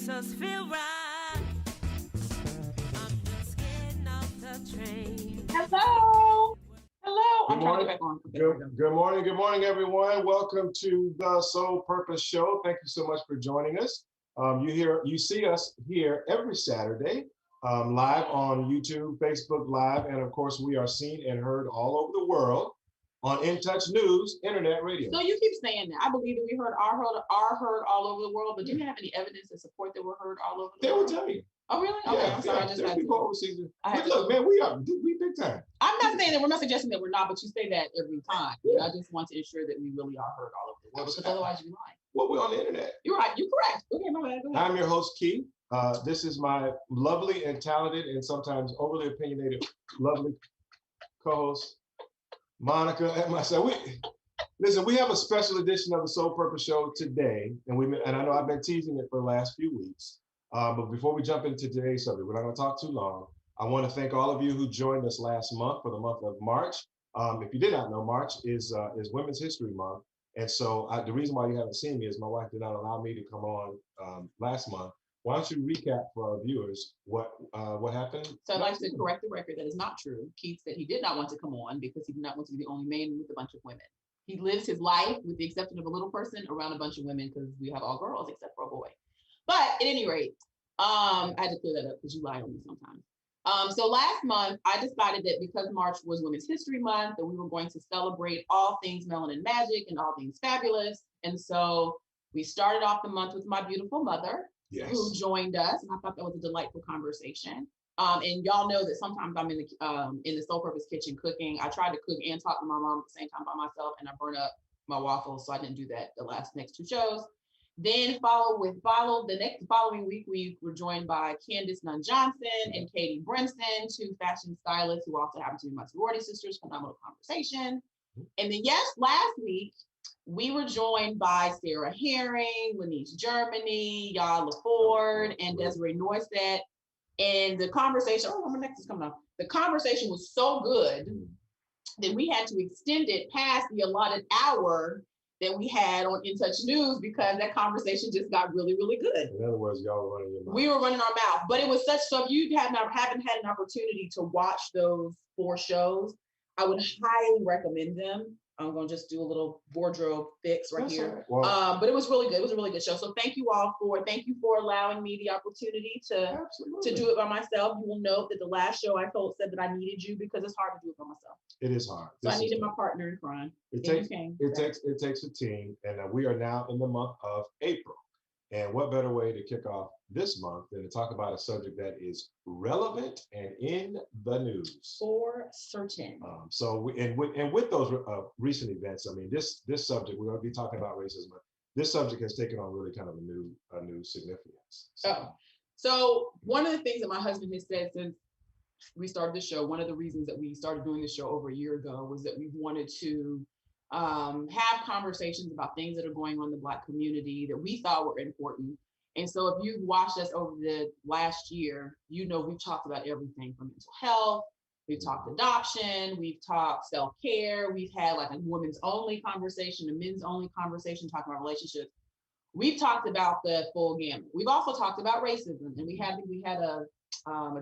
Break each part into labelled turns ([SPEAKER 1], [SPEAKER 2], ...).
[SPEAKER 1] makes us feel right. I'm just getting off the train.
[SPEAKER 2] Hello. Hello.
[SPEAKER 3] Good
[SPEAKER 2] I'm trying to
[SPEAKER 3] morning.
[SPEAKER 2] get back on. Okay,
[SPEAKER 3] Good morning, everyone. Welcome to the Soul Purpose Show. Thank you so much for joining us. You see us here every Saturday, live on YouTube, Facebook Live, and of course, we are seen and heard all over the world on In Touch News, Internet Radio.
[SPEAKER 2] So you keep saying that. I believe that we heard all over the world, but do you have any evidence to support that we're heard all over the
[SPEAKER 3] They will
[SPEAKER 2] world?
[SPEAKER 3] tell you.
[SPEAKER 2] Oh, really? Okay, I'm sorry. I just
[SPEAKER 3] there's
[SPEAKER 2] had
[SPEAKER 3] people
[SPEAKER 2] to.
[SPEAKER 3] overseas. But look, man, we big time.
[SPEAKER 2] I'm not saying that we're not suggesting that we're not, but you say that every time.
[SPEAKER 3] Yeah.
[SPEAKER 2] I just want to ensure that we really are heard all over the world, because otherwise you're lying.
[SPEAKER 3] Well, we're on the internet.
[SPEAKER 2] You're right. You're correct. Okay, my bad. Go ahead.
[SPEAKER 3] I'm your host, Keith. This is my lovely and talented and sometimes overly opinionated, lovely co-host, Monica, and myself. We have a special edition of the Soul Purpose Show today, and I know I've been teasing it for the last few weeks. But before we jump into today's subject, we're not going to talk too long. I want to thank all of you who joined us last month for the month of March. If you did not know, March is Women's History Month. And so the reason why you haven't seen me is my wife did not allow me to come on last month. Why don't you recap for our viewers what happened?
[SPEAKER 2] So I'd like to correct the record. That is not true. Keith said he did not want to come on because he did not want to be the only man with a bunch of women. He lives his life, with the exception of a little person, around a bunch of women, because we have all girls except for a boy. But at any rate, I had to clear that up because you lie on me sometimes. So last month, I decided that because March was Women's History Month, that we were going to celebrate all things melanin magic and all things fabulous. And so we started off the month with my beautiful mother,
[SPEAKER 3] Yes.
[SPEAKER 2] who joined us. And I thought that was a delightful conversation. And y'all know that sometimes I'm in the Soul Purpose kitchen cooking. I tried to cook and talk to my mom at the same time by myself, and I burned up my waffles, so I didn't do that the next two shows. Then the following week, we were joined by Candace Nunn Johnson and Katie Brinson, two fashion stylists who also happen to be my sorority sisters. Phenomenal conversation. And then last week, we were joined by Sarah Herring, Lanice Germany, Yala Ford, and Desiree Noisette. And the conversation, my next is coming up. The conversation was so good that we had to extend it past the allotted hour that we had on In Touch News, because that conversation just got really, really good.
[SPEAKER 3] In other words, y'all were running your mouth.
[SPEAKER 2] We were running our mouth, but it was so if you haven't had an opportunity to watch those 4 shows, I would highly recommend them. I'm going to just do a little wardrobe fix right here. Well, but it was really good. It was a really good show. So thank you for allowing me the opportunity to do it by myself. You will note that the last show I said that I needed you, because it's hard to do it by myself.
[SPEAKER 3] It is hard.
[SPEAKER 2] So I needed my partner in crime.
[SPEAKER 3] It takes a team, and we are now in the month of April. And what better way to kick off this month than to talk about a subject that is relevant and in the news? For certain. With those recent events, I mean, this subject, we're going to be talking about racism. This subject has taken on really kind of a new significance.
[SPEAKER 2] So one of the things that my husband has said since we started the show, one of the reasons that we started doing the show over a year ago, was that we wanted to have conversations about things that are going on in the Black community that we thought were important. And so if you've watched us over the last year, we've talked about everything from mental health, we've talked adoption, we've talked self-care, we've had like a women's only conversation, a men's only conversation, talking about relationships. We've talked about the full gamut. We've also talked about racism, and we had a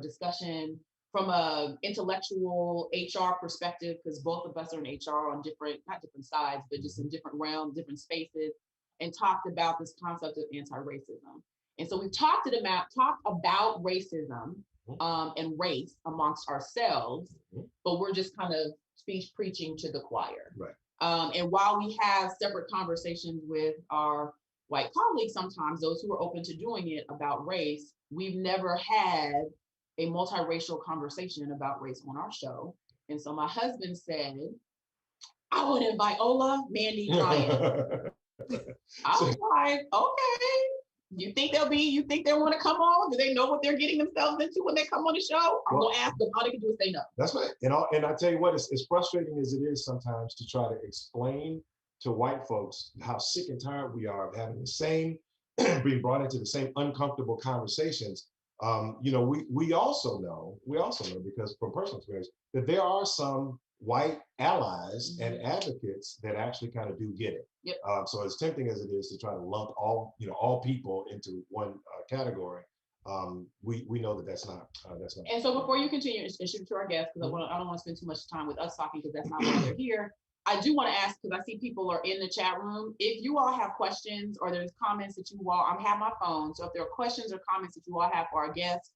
[SPEAKER 2] discussion from a intellectual HR perspective, because both of us are in HR on not different sides, but just in different realms, different spaces, and talked about this concept of anti-racism. And so we've talked about racism and race amongst ourselves, but we're just kind of speech preaching to the choir.
[SPEAKER 3] Right.
[SPEAKER 2] And while we have separate conversations with our white colleagues, sometimes those who are open to doing it about race, we've never had a multiracial conversation about race on our show. And so my husband said, I would invite Ola, Mandi, Ryan. I was like, okay. You think they'll want to come on? Do they know what they're getting themselves into when they come on the show? I'm going to ask them. All they can do is say no.
[SPEAKER 3] That's right. And I tell you what, as frustrating as it is sometimes to try to explain to white folks how sick and tired we are of having the same, being brought into the same uncomfortable conversations. We also know because from personal experience that there are some white allies and advocates that actually kind of do get it.
[SPEAKER 2] Yep.
[SPEAKER 3] So as tempting as it is to try to lump all people into one category, we know that that's not.
[SPEAKER 2] And so before you continue, and shoot to our guests, because I don't want to spend too much time with us talking, because that's not why they're here. I do want to ask, because I see people are in the chat room, if you all have questions or there's comments that you all, I have my phone, so if there are questions or comments that you all have for our guests,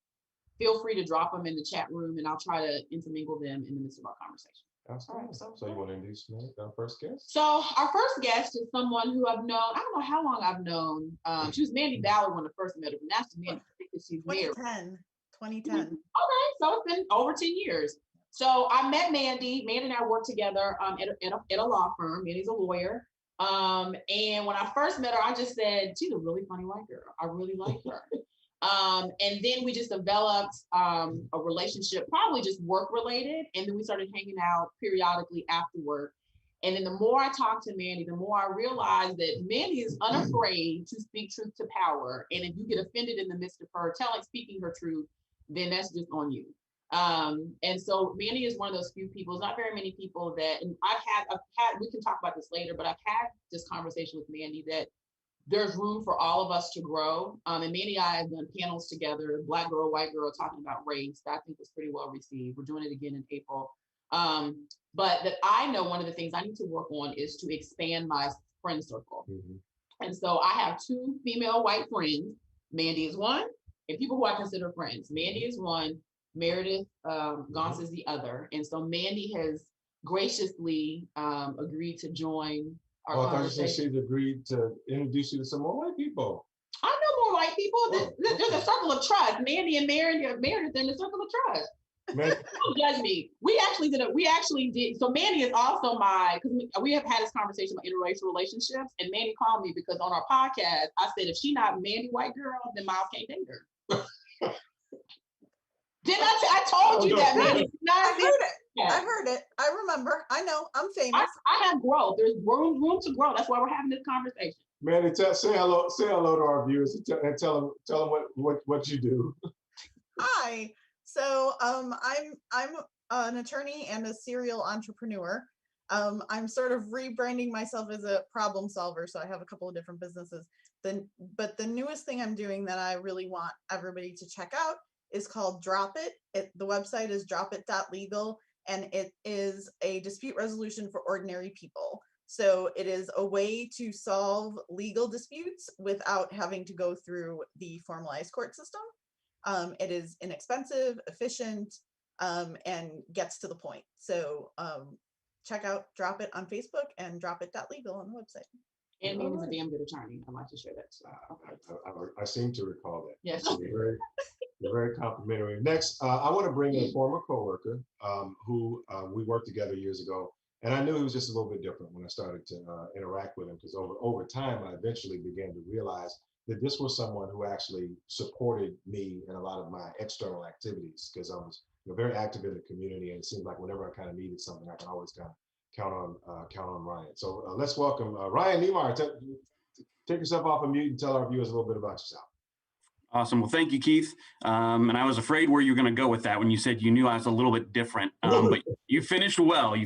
[SPEAKER 2] feel free to drop them in the chat room, and I'll try to intermingle them in the midst of our conversation.
[SPEAKER 3] All right, so you want to introduce our first guest?
[SPEAKER 2] So our first guest is someone who I've known, I don't know how long I've known. She was Mandi Ballard when I first met her, but now she's Mandi. I think that she's married.
[SPEAKER 4] 2010.
[SPEAKER 2] Okay, so it's been over 10 years. So I met Mandi. Mandi and I worked together at a law firm. Mandi's a lawyer. And when I first met her, I just said, she's a really funny white girl. I really like her. And then we just developed a relationship, probably just work related. And then we started hanging out periodically after work. And then the more I talked to Mandi, the more I realized that Mandi is unafraid to speak truth to power. And if you get offended in the midst of her speaking her truth, then that's just on you. And so Mandi is one of those few people, not very many people that, and I've had, we can talk about this later, but I've had this conversation with Mandi that there's room for all of us to grow. And Mandi and I have done panels together, Black girl, white girl, talking about race. That I think was pretty well received. We're doing it again in April. But that I know one of the things I need to work on is to expand my friend circle. And so I have two female white friends. Mandi is one, and people who I consider friends. Mandi is one, Meredith Gauntz is the other. And so Mandi has graciously agreed to join our conversation.
[SPEAKER 3] I thought she'd agreed to introduce you to some more white people.
[SPEAKER 2] I know more white people. There's a circle of trust. Mandi and Meredith in the circle of trust. Don't judge me. We actually did. So Mandi is also because we have had this conversation about interracial relationships, and Mandi called me because on our podcast, I said, if she not Mandi white girl, then Miles can't date her. Didn't I told you that, Mandi.
[SPEAKER 4] I heard it. Yeah. I heard it. I remember. I know. I'm famous.
[SPEAKER 2] I have growth. There's room to grow. That's why we're having this conversation.
[SPEAKER 3] Mandi, say hello to our viewers and tell them what you do.
[SPEAKER 4] Hi. So I'm an attorney and a serial entrepreneur. I'm sort of rebranding myself as a problem solver. So I have a couple of different businesses. But the newest thing I'm doing that I really want everybody to check out is called Drop It. The website is dropit.legal, and it is a dispute resolution for ordinary people. So it is a way to solve legal disputes without having to go through the formalized court system. It is inexpensive, efficient, and gets to the point. So check out Drop It on Facebook and dropit.legal on the website.
[SPEAKER 2] And Mandi's a damn good attorney. I'd like to share that.
[SPEAKER 3] I seem to recall that.
[SPEAKER 2] Yes.
[SPEAKER 3] You're very complimentary. Next, I want to bring in a former coworker who we worked together years ago. And I knew he was just a little bit different when I started to interact with him, because over time, I eventually began to realize that this was someone who actually supported me in a lot of my external activities, because I was very active in the community, and it seemed like whenever I kind of needed something, I could always kind of count on Ryan. So let's welcome Ryan Niemeyer. Take yourself off of mute and tell our viewers a little bit about yourself.
[SPEAKER 5] Awesome. Well, thank you, Keith. And I was afraid where you were going to go with that when you said you knew I was a little bit different, but you finished well.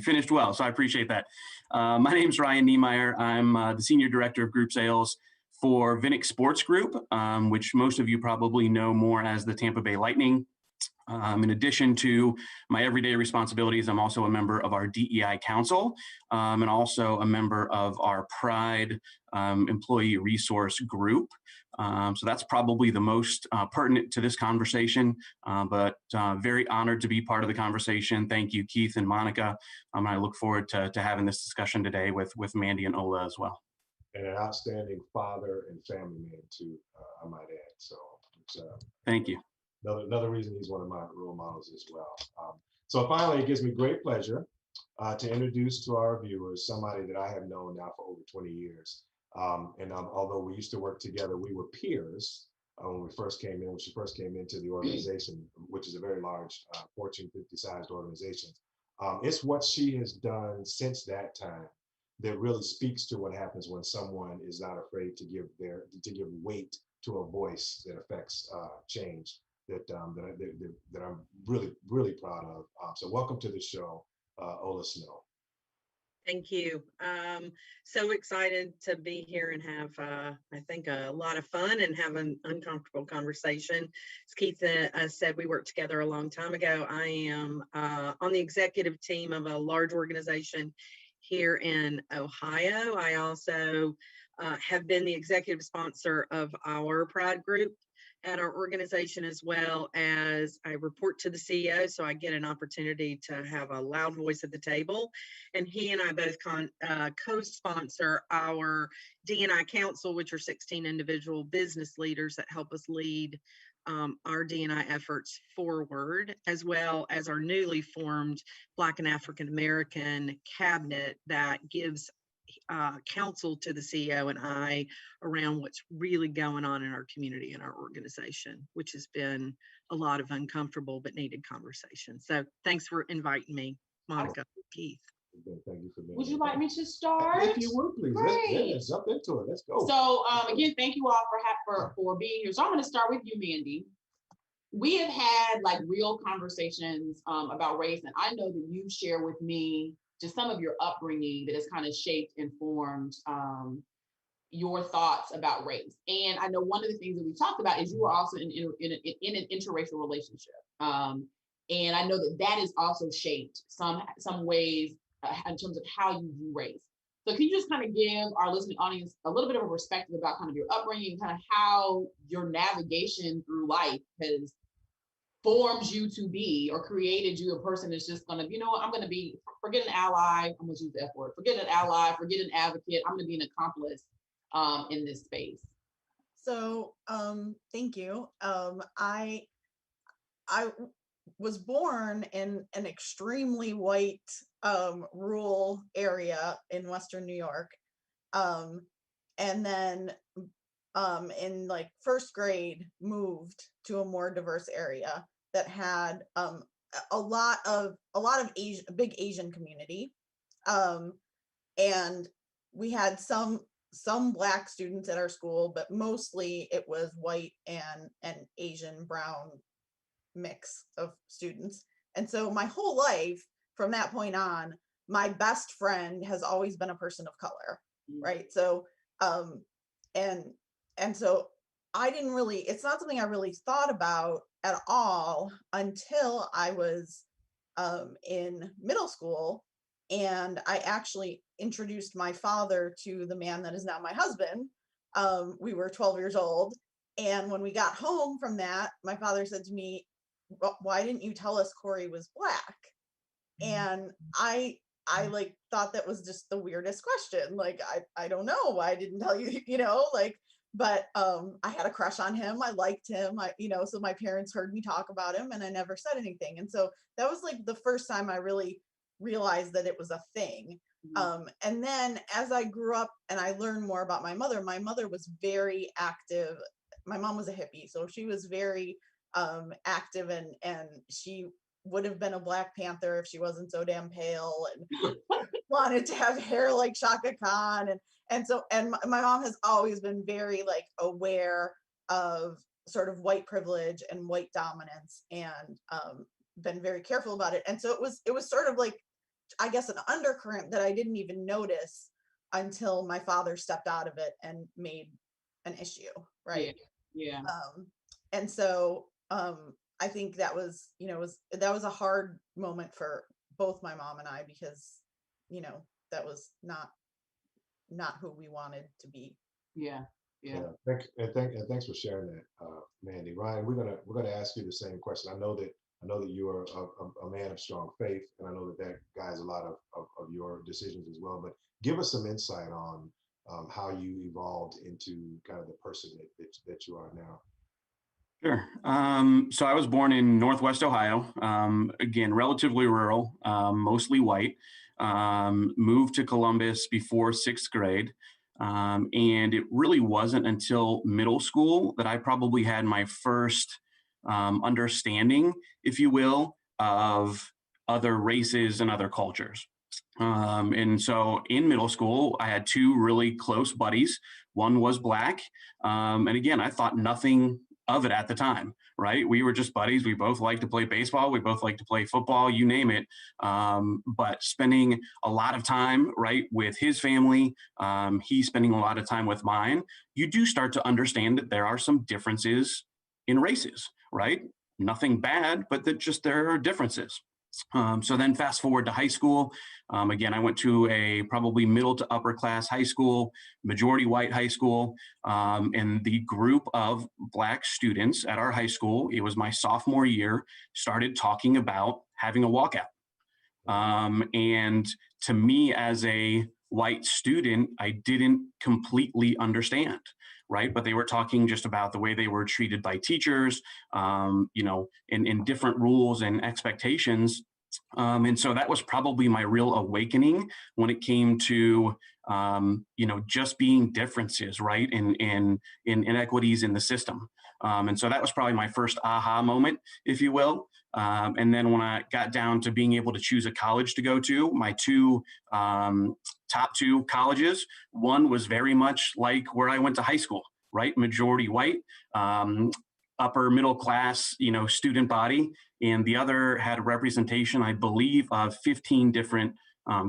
[SPEAKER 5] So I appreciate that. My name is Ryan Niemeyer. I'm the Senior Director of Group Sales for Vinnick Sports Group, which most of you probably know more as the Tampa Bay Lightning. In addition to my everyday responsibilities, I'm also a member of our DEI Council and also a member of our Pride Employee Resource Group. So that's probably the most pertinent to this conversation, but very honored to be part of the conversation. Thank you, Keith and Monica. I look forward to having this discussion today with Mandi and Ola as well.
[SPEAKER 3] And an outstanding father and family man too, I might add. So
[SPEAKER 5] thank you.
[SPEAKER 3] Another reason he's one of my role models as well. So finally, it gives me great pleasure to introduce to our viewers somebody that I have known now for over 20 years. And although we used to work together, we were peers when she first came into the organization, which is a very large Fortune 50 sized organization. It's what she has done since that time that really speaks to what happens when someone is not afraid to give weight to a voice that affects change. That I'm really proud of. So welcome to the show, Ola Snow.
[SPEAKER 6] Thank you. So excited to be here and have, I think, a lot of fun and have an uncomfortable conversation. As Keith said, we worked together a long time ago. I am on the executive team of a large organization here in Ohio. I also have been the executive sponsor of our Pride group at our organization, as well as I report to the CEO, so I get an opportunity to have a loud voice at the table. And he and I both co-sponsor our D&I Council, which are 16 individual business leaders that help us lead our D&I efforts forward, as well as our newly formed Black and African American cabinet that gives counsel to the CEO and I around what's really going on in our community and our organization, which has been a lot of uncomfortable but needed conversations. So thanks for inviting me, Monica, Keith.
[SPEAKER 3] Thank you for being
[SPEAKER 2] Would you
[SPEAKER 3] here.
[SPEAKER 2] like me to start?
[SPEAKER 3] If you would, please.
[SPEAKER 2] Great.
[SPEAKER 3] Let's jump into it. Let's go.
[SPEAKER 2] So again, thank you all for being here. So I'm going to start with you, Mandi. We have had like real conversations about race, and I know that you share with me just some of your upbringing that has kind of shaped and formed your thoughts about race. And I know one of the things that we talked about is you were also in an interracial relationship, and I know that that has also shaped some ways in terms of how you view race. So can you just kind of give our listening audience a little bit of a perspective about kind of your upbringing, kind of how your navigation through life has formed you to be or created you a person that's just going to, you know what, I'm going to be, forget an ally, I'm going to use the F word, forget an ally, forget an advocate, I'm going to be an accomplice in this space.
[SPEAKER 4] So thank you. I was born in an extremely white rural area in Western New York. And then in like first grade moved to a more diverse area that had a lot of Asian, a big Asian community. And we had some Black students at our school, but mostly it was white and Asian brown mix of students. And so my whole life from that point on, my best friend has always been a person of color, right? So and so I didn't really, it's not something I really thought about at all until I was in middle school, and I actually introduced my father to the man that is now my husband. We were 12 years old, and when we got home from that, my father said to me, "Why didn't you tell us Corey was Black?" And I like thought that was just the weirdest question. Like, I don't know why I didn't tell you, you know, like, but I had a crush on him. I liked him, so my parents heard me talk about him and I never said anything. And so that was like the first time I really realized that it was a thing. And then as I grew up and I learned more about my mother was very active. My mom was a hippie, so she was very active, and she would have been a Black Panther if she wasn't so damn pale, and wanted to have hair like Shaka Khan. And so my mom has always been very like aware of sort of white privilege and white dominance, and been very careful about it. And so it was sort of like, I guess, an undercurrent that I didn't even notice until my father stepped out of it and made an issue, right?
[SPEAKER 2] Yeah.
[SPEAKER 4] And so I think that was, that was a hard moment for both my mom and I, because, that was not who we wanted to be.
[SPEAKER 2] Yeah.
[SPEAKER 3] Thanks for sharing that, Mandi. Ryan, we're gonna ask you the same question. I know that you are a man of strong faith, and I know that guides a lot of your decisions as well. But give us some insight on how you evolved into kind of the person that you are now.
[SPEAKER 5] Sure. So I was born in Northwest Ohio, again, relatively rural, mostly white, moved to Columbus before 6th grade. And it really wasn't until middle school that I probably had my first understanding, if you will, of other races and other cultures. And so in middle school, I had two really close buddies. One was Black. And again, I thought nothing of it at the time, right? We were just buddies. We both liked to play baseball. We both liked to play football, you name it. But spending a lot of time, right, with his family, he's spending a lot of time with mine, you do start to understand that there are some differences in races, right? Nothing bad, but that just there are differences. So then fast forward to high school. Again, I went to a probably middle to upper class high school, majority white high school. And the group of Black students at our high school, it was my sophomore year, started talking about having a walkout. And to me, as a white student, I didn't completely understand, right? But they were talking just about the way they were treated by teachers, in different rules and expectations. And so that was probably my real awakening when it came to, just being differences, right? In inequities in the system. And so that was probably my first aha moment, if you will. And then when I got down to being able to choose a college to go to, my top two colleges, one was very much like where I went to high school, right? Majority white, upper middle class, student body. And the other had representation, I believe, of 15 different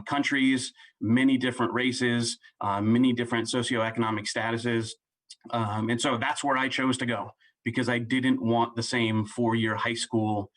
[SPEAKER 5] countries, many different races, many different socioeconomic statuses. And so that's where I chose to go because I didn't want the same four-year high school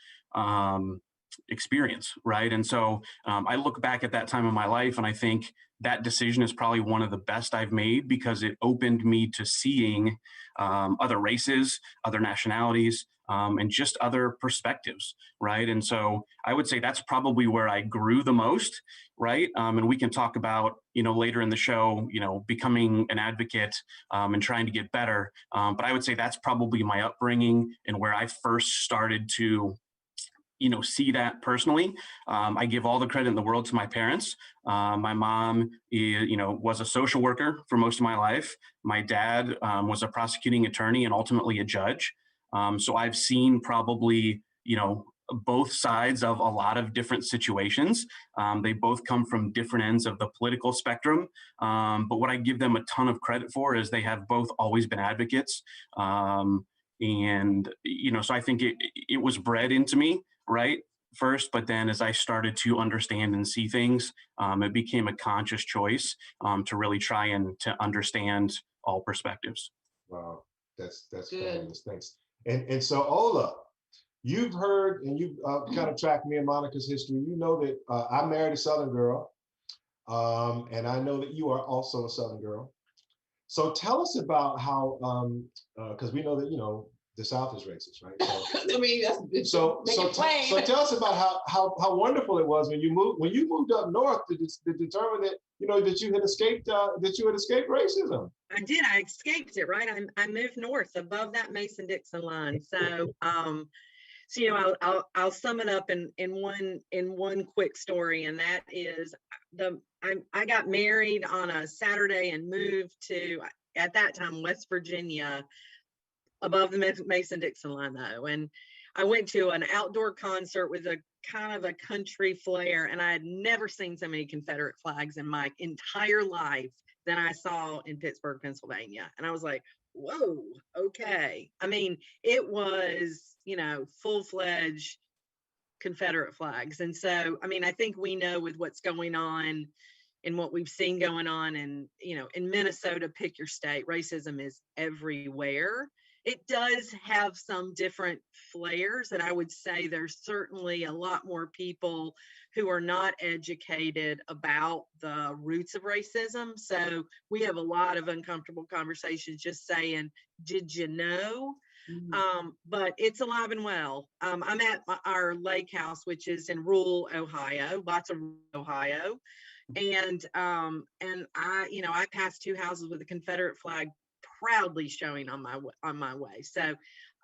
[SPEAKER 5] experience, right? And so I look back at that time in my life and I think that decision is probably one of the best I've made because it opened me to seeing other races, other nationalities, and just other perspectives, right? And so I would say that's probably where I grew the most, right? And we can talk about, later in the show, becoming an advocate and trying to get better. But I would say that's probably my upbringing and where I first started to see that personally. I give all the credit in the world to my parents. My mom, was a social worker for most of my life. My dad was a prosecuting attorney and ultimately a judge. So I've seen probably, both sides of a lot of different situations. They both come from different ends of the political spectrum. But what I give them a ton of credit for is they have both always been advocates. And, so I think it was bred into me, right? First, but then as I started to understand and see things, it became a conscious choice to really try and to understand all perspectives.
[SPEAKER 3] Wow, that's
[SPEAKER 2] Good.
[SPEAKER 3] fabulous. Thanks. And so Ola, you've heard and you've kind of tracked me and Monica's history. You know that I married a Southern girl, and I know that you are also a Southern girl. So tell us about how, because we know that the South is racist, right? So,
[SPEAKER 2] I mean,
[SPEAKER 3] so tell us about how wonderful it was when you moved up north to determine that that you had escaped racism.
[SPEAKER 6] I did. I escaped it, right? I moved north above that Mason-Dixon line. So, I'll sum it up in one quick story, and that is I got married on a Saturday and moved to, at that time, West Virginia, above the Mason-Dixon line though. And I went to an outdoor concert with a kind of a country flair, and I had never seen so many Confederate flags in my entire life than I saw in Pittsburgh, Pennsylvania. And I was like, whoa, okay. I mean, it was, full-fledged Confederate flags. And so, I mean, I think we know with what's going on and what we've seen going on in Minnesota, pick your state, racism is everywhere. It does have some different flares, and I would say there's certainly a lot more people who are not educated about the roots of racism. So we have a lot of uncomfortable conversations just saying, did you know? But it's alive and well. I'm at our lake house, which is in rural Ohio, lots of Ohio. And I passed two houses with a Confederate flag proudly showing on my way. So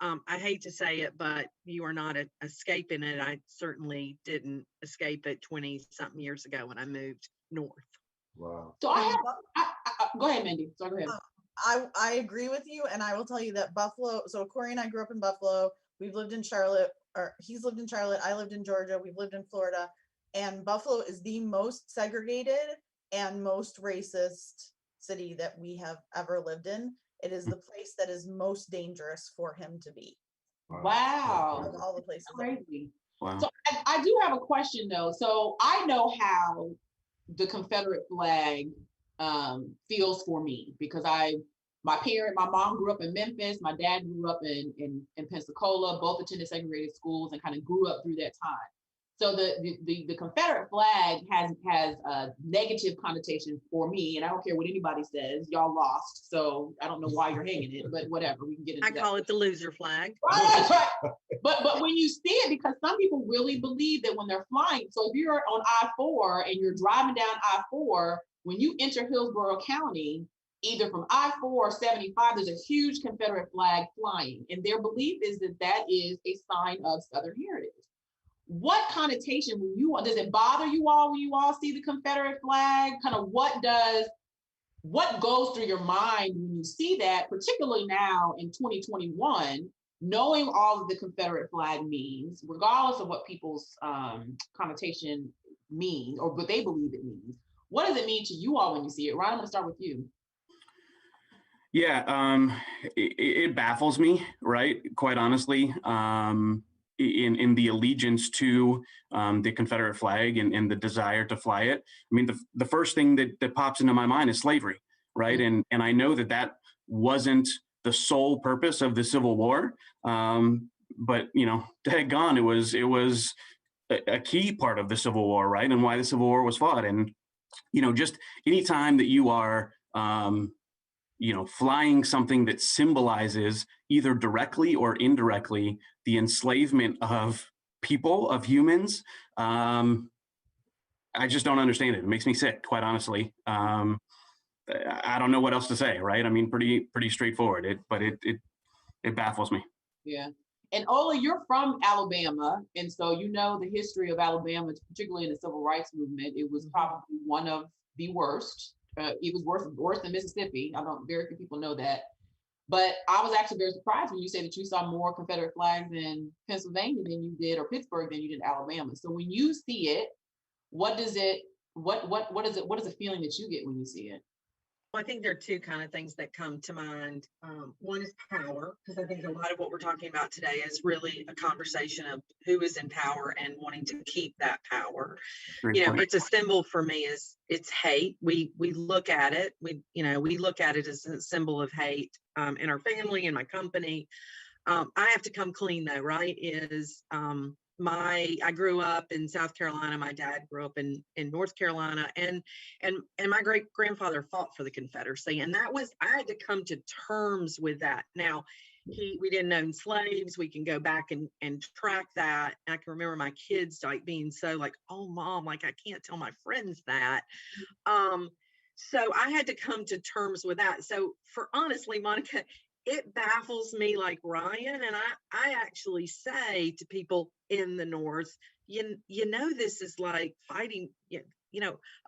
[SPEAKER 6] I hate to say it, but you are not escaping it. I certainly didn't escape it 20 something years ago when I moved north.
[SPEAKER 3] Wow.
[SPEAKER 2] So go ahead, Mandi. So go ahead.
[SPEAKER 4] I agree with you, and I will tell you that Buffalo. So Corey and I grew up in Buffalo. We've lived in Charlotte, or he's lived in Charlotte. I lived in Georgia. We've lived in Florida, and Buffalo is the most segregated and most racist city that we have ever lived in. It is the place that is most dangerous for him to be
[SPEAKER 2] Wow.
[SPEAKER 4] of all the places.
[SPEAKER 2] Crazy.
[SPEAKER 5] Wow.
[SPEAKER 2] So I do have a question though. So I know how the Confederate flag feels for me because my mom grew up in Memphis, my dad grew up in Pensacola, both attended segregated schools and kind of grew up through that time. So the Confederate flag has a negative connotation for me, and I don't care what anybody says. Y'all lost, so I don't know why you're hanging it, but whatever. We can get into that.
[SPEAKER 6] I call it the loser flag.
[SPEAKER 2] Right. But when you see it, because some people really believe that when they're flying, so if you're on I-4 and you're driving down I-4, when you enter Hillsborough County, either from I-4 or 75, there's a huge Confederate flag flying, and their belief is that that is a sign of Southern heritage. What connotation does it bother you all when you all see the Confederate flag? Kind of what goes through your mind when you see that, particularly now in 2021, knowing all of the Confederate flag means, regardless of what people's connotation means or what they believe it means. What does it mean to you all when you see it? Ryan, I'm gonna start with you.
[SPEAKER 5] Yeah, it baffles me, right? Quite honestly, in the allegiance to the Confederate flag and the desire to fly it. I mean, the first thing that pops into my mind is slavery, right?
[SPEAKER 2] Mm-hmm.
[SPEAKER 5] And I know that wasn't the sole purpose of the Civil War, but daggone, it was a key part of the Civil War, right? And why the Civil War was fought. And just anytime that you are flying something that symbolizes either directly or indirectly the enslavement of people, of humans, I just don't understand it. It makes me sick, quite honestly. I don't know what else to say, right? I mean, pretty straightforward. It baffles me.
[SPEAKER 2] Yeah. And Ola, you're from Alabama, and so you know the history of Alabama, particularly in the civil rights movement. It was probably one of the worst. It was worse than Mississippi. Very few people know that. But I was actually very surprised when you say that you saw more Confederate flags in Pennsylvania than you did, or Pittsburgh than you did in Alabama. So when you see it, what is the feeling that you get when you see it?
[SPEAKER 6] Well, I think there are two kind of things that come to mind. One is power, because I think a lot of what we're talking about today is really a conversation of who is in power and wanting to keep that power. It's a symbol for me it's hate. We look at it. We look at it as a symbol of hate in our family, in my company. I have to come clean though, right? I grew up in South Carolina. My dad grew up in North Carolina, and my great grandfather fought for the Confederacy, and I had to come to terms with that. Now, we didn't own slaves. We can go back and track that. And I can remember my kids being so oh, Mom, I can't tell my friends that. So I had to come to terms with that. So honestly, Monica, it baffles me like Ryan. And I actually say to people in the North, this is like fighting,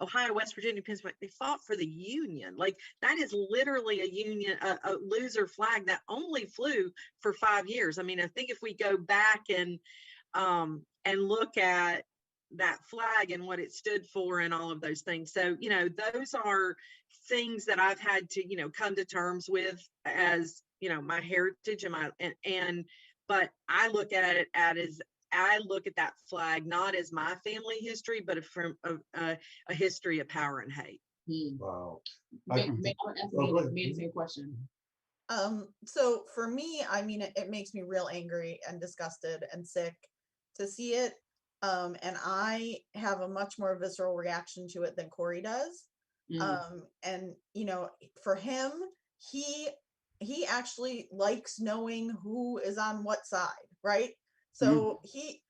[SPEAKER 6] Ohio, West Virginia, Pennsylvania, they fought for the Union. That is literally a Union, a loser flag that only flew for 5 years. I mean, I think if we go back and look at that flag and what it stood for and all of those things. So, those are things that I've had to, come to terms with as, my heritage but I look at it I look at that flag not as my family history, but from a history of power and hate.
[SPEAKER 3] Wow.
[SPEAKER 2] Me the same question.
[SPEAKER 4] So for me, I mean, it makes me real angry and disgusted and sick to see it. And I have a much more visceral reaction to it than Corey does. And for him, he actually likes knowing who is on what side, right? So he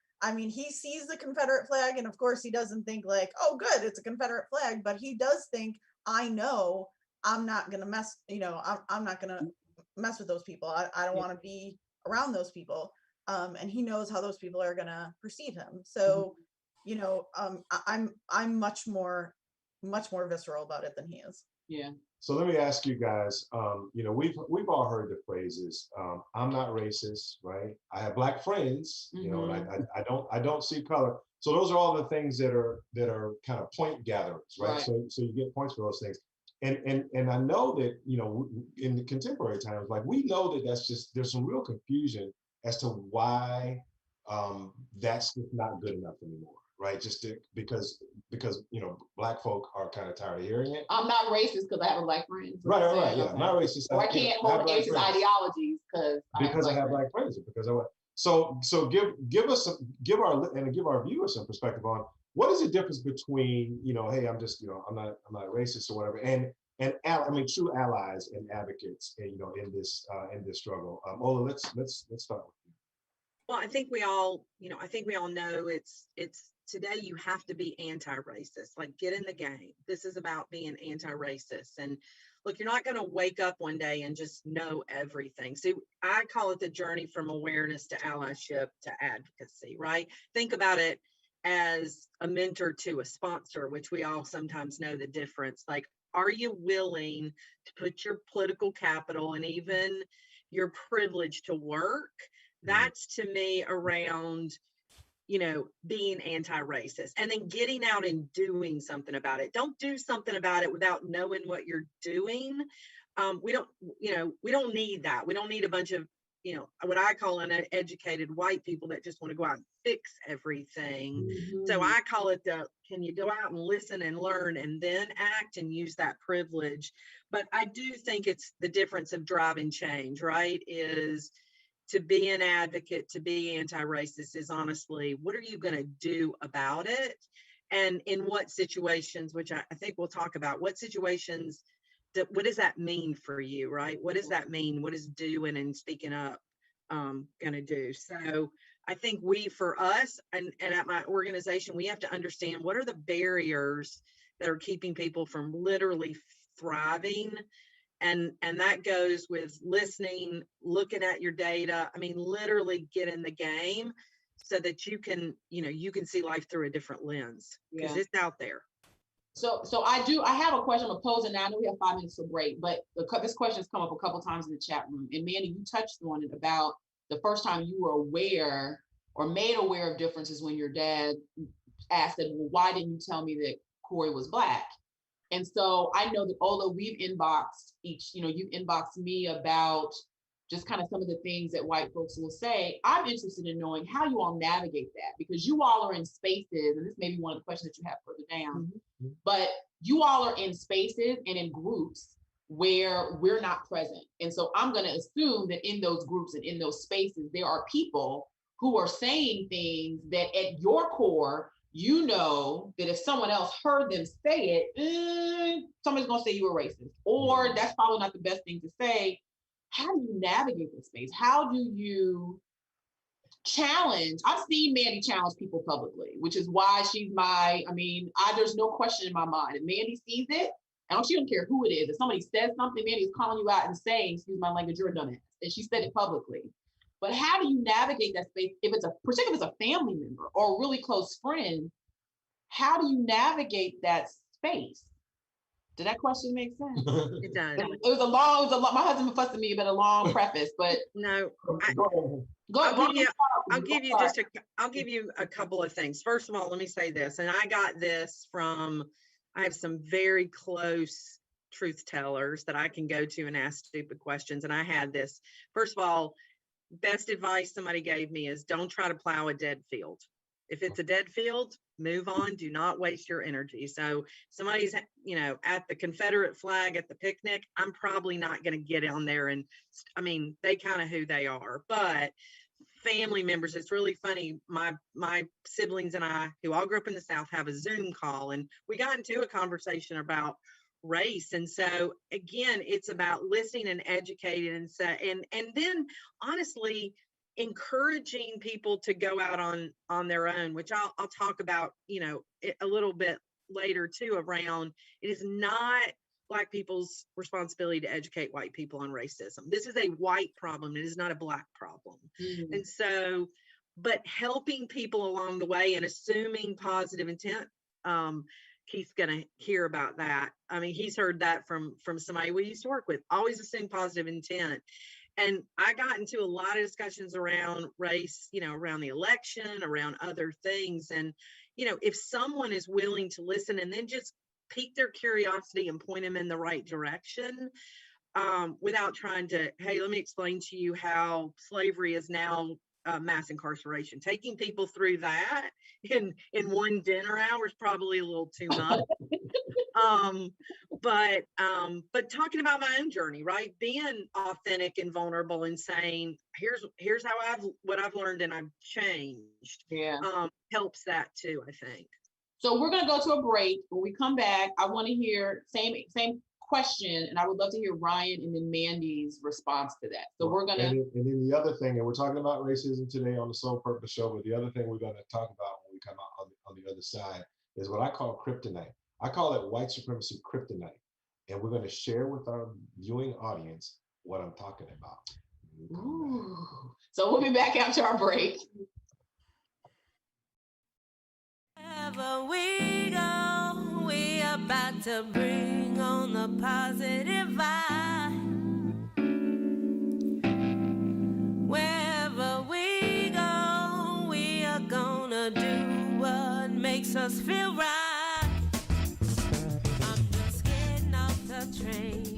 [SPEAKER 4] sees the Confederate flag, and of course he doesn't think oh, good, it's a Confederate flag, but he does think, I know I'm not gonna mess, I'm not gonna mess with those people. I don't want to be around those people. And he knows how those people are gonna perceive him. So, I'm much more visceral about it than he is.
[SPEAKER 2] Yeah.
[SPEAKER 3] So let me ask you guys, we've all heard the phrases, I'm not racist, right? I have Black friends, and I don't see color. So those are all the things that are kind of point gatherers, right? So you get points for those things. And I know that, you know, in the contemporary times, like we know that there's some real confusion as to why that's just not good enough anymore, right? Because you know, Black folk are kind of tired of hearing it.
[SPEAKER 2] I'm not racist because I have a Black friend.
[SPEAKER 3] Right, yeah, I'm not racist.
[SPEAKER 2] Or I can't hold racist ideologies because
[SPEAKER 3] I have Black friends. Because I want. So give our viewers some perspective on what is the difference between, you know, hey, I'm just, you know, I'm not racist or whatever, and I mean true allies and advocates, you know, in this struggle. Ola, let's start with you.
[SPEAKER 6] Well, I think we all know it's today you have to be anti-racist, like get in the game. This is about being anti-racist. And look, you're not going to wake up one day and just know everything. See, I call it the journey from awareness to allyship to advocacy, right? Think about it as a mentor to a sponsor, which we all sometimes know the difference. Like, are you willing to put your political capital and even your privilege to work? That's to me around, you know, being anti-racist, and then getting out and doing something about it. Don't do something about it without knowing what you're doing. We don't need that. We don't need a bunch of, you know, what I call uneducated white people that just want to go out and fix everything. So I call it can you go out and listen and learn and then act and use that privilege? But I do think it's the difference of driving change, right? Is to be an advocate, to be anti-racist is honestly, what are you going to do about it? And in what situations, which I think we'll talk about, what situations, what does that mean for you, right? What does that mean? What is doing and speaking up going to do? So I think for us and at my organization, we have to understand what are the barriers that are keeping people from literally thriving. And that goes with listening, looking at your data. I mean, literally get in the game so that you can see life through a different lens because it's out there.
[SPEAKER 2] So I have a question I'm posing now. I know we have 5 minutes for break, but this question has come up a couple times in the chat room. And Mandi, you touched on it about the first time you were aware or made aware of differences when your dad asked that, well, why didn't you tell me that Corey was Black? And so I know that although you've inboxed me about just kind of some of the things that white folks will say, I'm interested in knowing how you all navigate that, because you all are in spaces, and this may be one of the questions that you have further down, but you all are in spaces and in groups where we're not present. And so I'm going to assume that in those groups and in those spaces, there are people who are saying things that at your core, you know that if someone else heard them say it, somebody's going to say you were racist, or that's probably not the best thing to say. How do you navigate this space? How do you challenge? I've seen Mandi challenge people publicly, which is why she's there's no question in my mind. If Mandi sees it, she don't care who it is. If somebody says something, Mandi is calling you out and saying, excuse my language, you're a dumbass. And she said it publicly. But how do you navigate that space particularly if it's a family member or a really close friend? How do you navigate that space? Did that question make sense?
[SPEAKER 6] It does.
[SPEAKER 2] It was a long. My husband fussed at me about a long preface, but
[SPEAKER 6] no. I'll give you a couple of things. First of all, let me say this, and I got this from. I have some very close truth tellers that I can go to and ask stupid questions, and I had this. First of all, best advice somebody gave me is don't try to plow a dead field. If it's a dead field, move on. Do not waste your energy. So somebody's, at the Confederate flag at the picnic, I'm probably not going to get on there. And they kind of who they are, but family members, it's really funny. My siblings and I, who all grew up in the South, have a Zoom call, and we got into a conversation about race. And so again, it's about listening and educating and then honestly encouraging people to go out on their own, which I'll talk about, a little bit later too, around it is not Black people's responsibility to educate white people on racism. This is a white problem. It is not a Black problem. And so, but helping people along the way and assuming positive intent, Keith's going to hear about that. He's heard that from somebody we used to work with, always assume positive intent. And I got into a lot of discussions around race, around the election, around other things. And, if someone is willing to listen and then just pique their curiosity and point them in the right direction, without trying to, hey, let me explain to you how slavery is now mass incarceration. Taking people through that in one dinner hour is probably a little too much. But talking about my own journey, right? Being authentic and vulnerable and saying, here's how what I've learned and I've changed.
[SPEAKER 2] Yeah.
[SPEAKER 6] Helps that too, I think.
[SPEAKER 2] So we're gonna go to a break. When we come back, I want to hear same question, and I would love to hear Ryan and then Mandy's response to that. So we're gonna.
[SPEAKER 3] And then the other thing, and we're talking about racism today on the Soul Purpose Show, but the other thing we're gonna talk about when we come out on the other side is what I call kryptonite. I call it white supremacy kryptonite, and we're gonna share with our viewing audience what I'm talking about.
[SPEAKER 2] Ooh. So we'll be back after our break.
[SPEAKER 1] Wherever we go, we about to bring on the positive vibe. Wherever we go, we are gonna do what makes us feel right. I'm just getting off the train.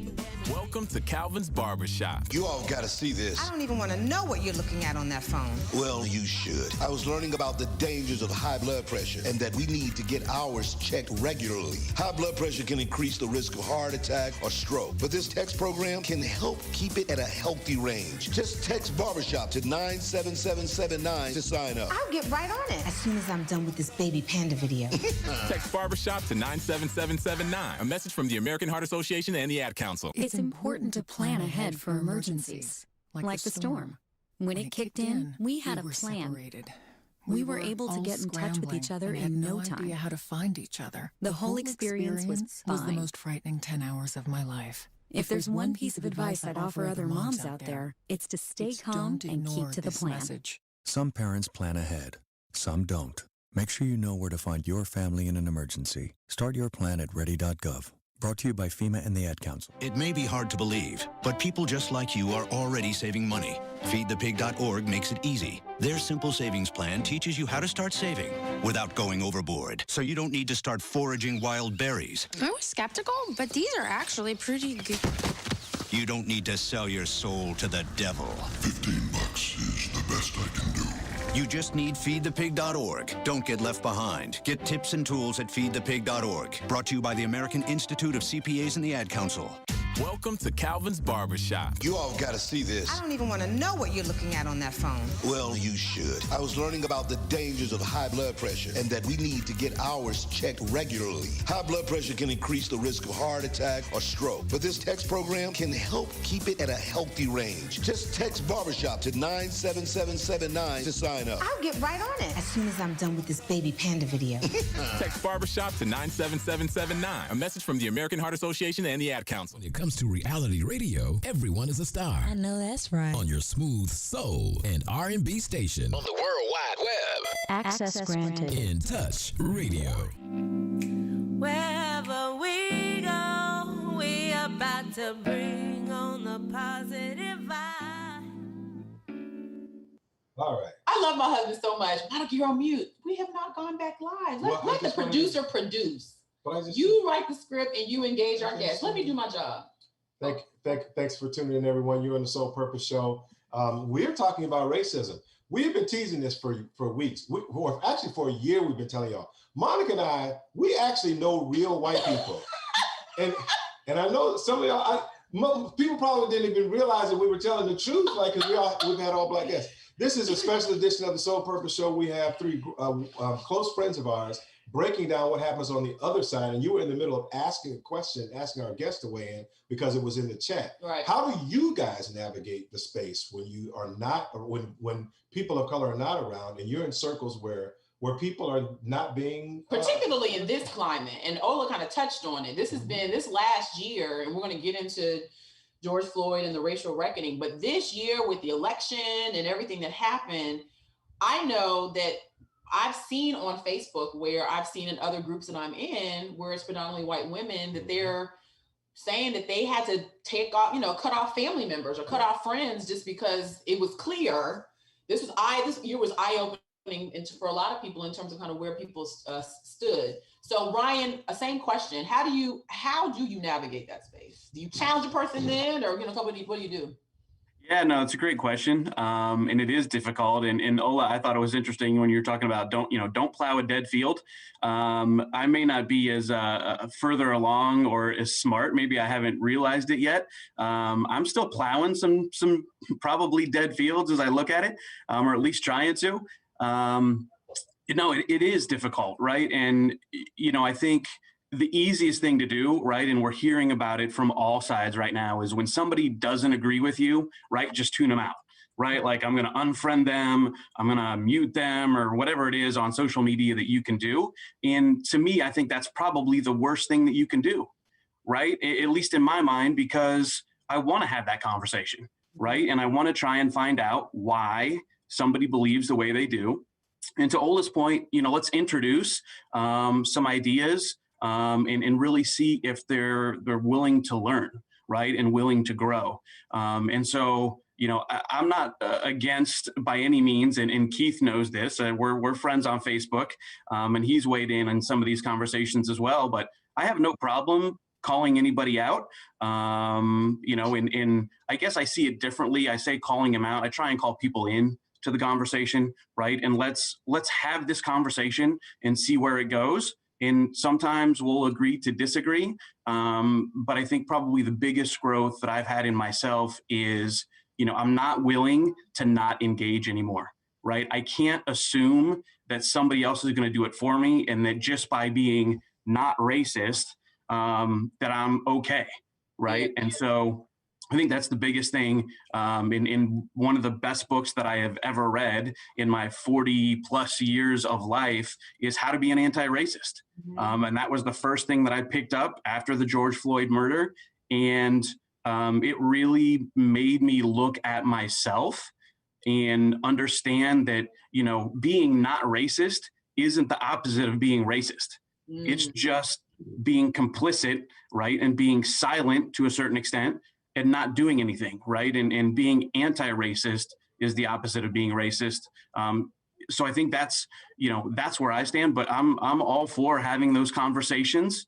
[SPEAKER 7] Welcome to Calvin's Barbershop.
[SPEAKER 8] You all got to see this.
[SPEAKER 9] I don't even want to know what you're looking at on that phone.
[SPEAKER 8] Well, you should. I was learning about the dangers of high blood pressure and that we need to get ours checked regularly. High blood pressure can increase the risk of heart attack or stroke, but this text program can help keep it at a healthy range. Just text Barbershop to 97779 to sign up.
[SPEAKER 9] I'll get right on it as soon as I'm done with this baby panda video.
[SPEAKER 7] Text Barbershop to 97779. A message from the American Heart Association and the Ad Council.
[SPEAKER 10] It's important to plan ahead for emergencies, like the storm. When it kicked in, we had a plan. We were able to get in touch with each other in no time.
[SPEAKER 11] How to find each other.
[SPEAKER 10] The whole experience was
[SPEAKER 11] the
[SPEAKER 10] fine.
[SPEAKER 11] most frightening 10 hours of my life.
[SPEAKER 10] If there's one piece of advice I'd offer other moms out there, it's to stay calm and keep to the plan.
[SPEAKER 12] Some parents plan ahead, some don't. Make sure you know where to find your family in an emergency. Start your plan at ready.gov. Brought to you by FEMA and the Ad Council.
[SPEAKER 13] It may be hard to believe, but people just like you are already saving money. FeedThePig.org makes it easy. Their simple savings plan teaches you how to start saving without going overboard, so you don't need to start foraging wild berries.
[SPEAKER 14] I was skeptical, but these are actually pretty good.
[SPEAKER 13] You don't need to sell your soul to the devil.
[SPEAKER 15] $15 is the best I can do.
[SPEAKER 13] You just need feedthepig.org. Don't get left behind. Get tips and tools at feedthepig.org. Brought to you by the American Institute of CPAs and the Ad Council.
[SPEAKER 7] Welcome to Calvin's Barbershop.
[SPEAKER 8] You all got to see this.
[SPEAKER 9] I don't even want to know what you're looking at on that phone.
[SPEAKER 8] Well, you should. I was learning about the dangers of high blood pressure and that we need to get ours checked regularly. High blood pressure can increase the risk of heart attack or stroke, but this text program can help keep it at a healthy range. Just text Barbershop to 97779 to sign up.
[SPEAKER 9] I'll get right on it as soon as I'm done with this baby panda video.
[SPEAKER 7] Text Barbershop to 97779. A message from the American Heart Association and the Ad Council.
[SPEAKER 16] When it comes to reality radio, everyone is a star.
[SPEAKER 10] I know that's right.
[SPEAKER 16] On your smooth soul and R&B station.
[SPEAKER 8] On the World Wide Web.
[SPEAKER 10] Access granted.
[SPEAKER 16] In Touch Radio.
[SPEAKER 1] Wherever we go, we about to bring on the positive vibe.
[SPEAKER 3] All right.
[SPEAKER 2] I love my husband so much. Monica, you're on mute. We have not gone back live. Let the producer produce. You write the script and you engage our guests. Let me do my job.
[SPEAKER 3] Thanks for tuning in, everyone. You're on the Soul Purpose Show. We're talking about racism. We've been teasing this for weeks. Actually, for a year, we've been telling y'all. Monica and I, we actually know real white people. and I know some of y'all, people probably didn't even realize that we were telling the truth, like, because we've had all black guests. This is a special edition of the Soul Purpose Show. We have three close friends of ours breaking down what happens on the other side. And you were in the middle of asking a question, asking our guests to weigh in because it was in the chat.
[SPEAKER 2] Right.
[SPEAKER 3] How do you guys navigate the space when you are not, or when people of color are not around and you're in circles where people are not being
[SPEAKER 2] particularly in this climate? And Ola kind of touched on it. This has been this last year, and we're going to get into George Floyd and the racial reckoning. But this year, with the election and everything that happened, I know that I've seen on Facebook, where I've seen in other groups that I'm in, where it's predominantly white women, that they're saying that they had to take off, cut off family members or cut off friends just because it was clear. This year was eye-opening for a lot of people in terms of kind of where people stood. So Ryan, same question. How do you navigate that space? Do you challenge a person then, or what do you do?
[SPEAKER 5] Yeah, no, it's a great question. And it is difficult. And Ola, I thought it was interesting when you were talking about don't plow a dead field. I may not be as further along or as smart. Maybe I haven't realized it yet. I'm still plowing some probably dead fields as I look at it, or at least trying to. It is difficult, right? And, I think the easiest thing to do, right, and we're hearing about it from all sides right now, is when somebody doesn't agree with you, right, just tune them out, right? Like, I'm going to unfriend them, I'm going to mute them, or whatever it is on social media that you can do. And to me, I think that's probably the worst thing that you can do, right? At least in my mind, because I want to have that conversation, right? And I want to try and find out why somebody believes the way they do. And to Ola's point, let's introduce some ideas and really see if they're willing to learn, right, and willing to grow. And so, I'm not against by any means, and Keith knows this. We're friends on Facebook, and he's weighed in on some of these conversations as well. But I have no problem calling anybody out. And I guess I see it differently. I say calling them out. I try and call people in to the conversation, right? And let's have this conversation and see where it goes. And sometimes we'll agree to disagree. But I think probably the biggest growth that I've had in myself is, I'm not willing to not engage anymore, right? I can't assume that somebody else is going to do it for me, and that just by being not racist, that I'm okay, right? And so I think that's the biggest thing. In one of the best books that I have ever read in my 40 plus years of life is How to Be an Anti-Racist. And that was the first thing that I picked up after the George Floyd murder. And it really made me look at myself and understand that, being not racist isn't the opposite of being racist. It's just being complicit, right? And being silent to a certain extent, and not doing anything, right? And being anti-racist is the opposite of being racist. So I think that's where I stand, but I'm all for having those conversations.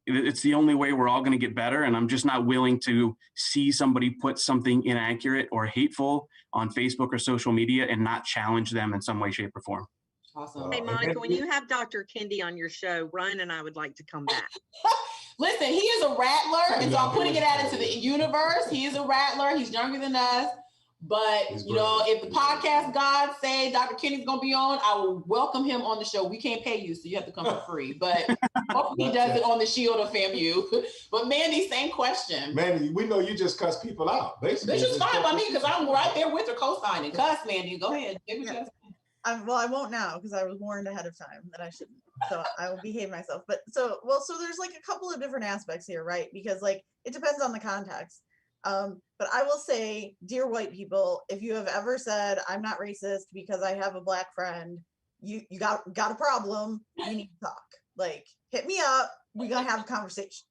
[SPEAKER 5] It's the only way we're all going to get better. And I'm just not willing to see somebody put something inaccurate or hateful on Facebook or social media and not challenge them in some way, shape, or form.
[SPEAKER 2] Awesome.
[SPEAKER 6] Hey, Monica, when you have Dr. Kendi on your show, Ryan and I would like to come back.
[SPEAKER 2] Listen, he is a rattler, and so I'm putting it out into the universe. He is a rattler. He's younger than us. But, if the podcast gods say Dr. Kenny's going to be on, I will welcome him on the show. We can't pay you, so you have to come for free. But hopefully he does it on the Shield of FAMU. But Mandi, same question.
[SPEAKER 3] Mandi, we know you just cuss people out, basically.
[SPEAKER 2] Which is fine by me, because I'm right there with her co-signing. Cuss, Mandi. Go ahead.
[SPEAKER 4] Well, I won't now because I was warned ahead of time that I shouldn't. So I will behave myself. But so there's like a couple of different aspects here, right? Because like it depends on the context. But I will say, dear white people, if you have ever said I'm not racist because I have a black friend, you got a problem. We need to talk. Like, hit me up. We're gonna have a conversation.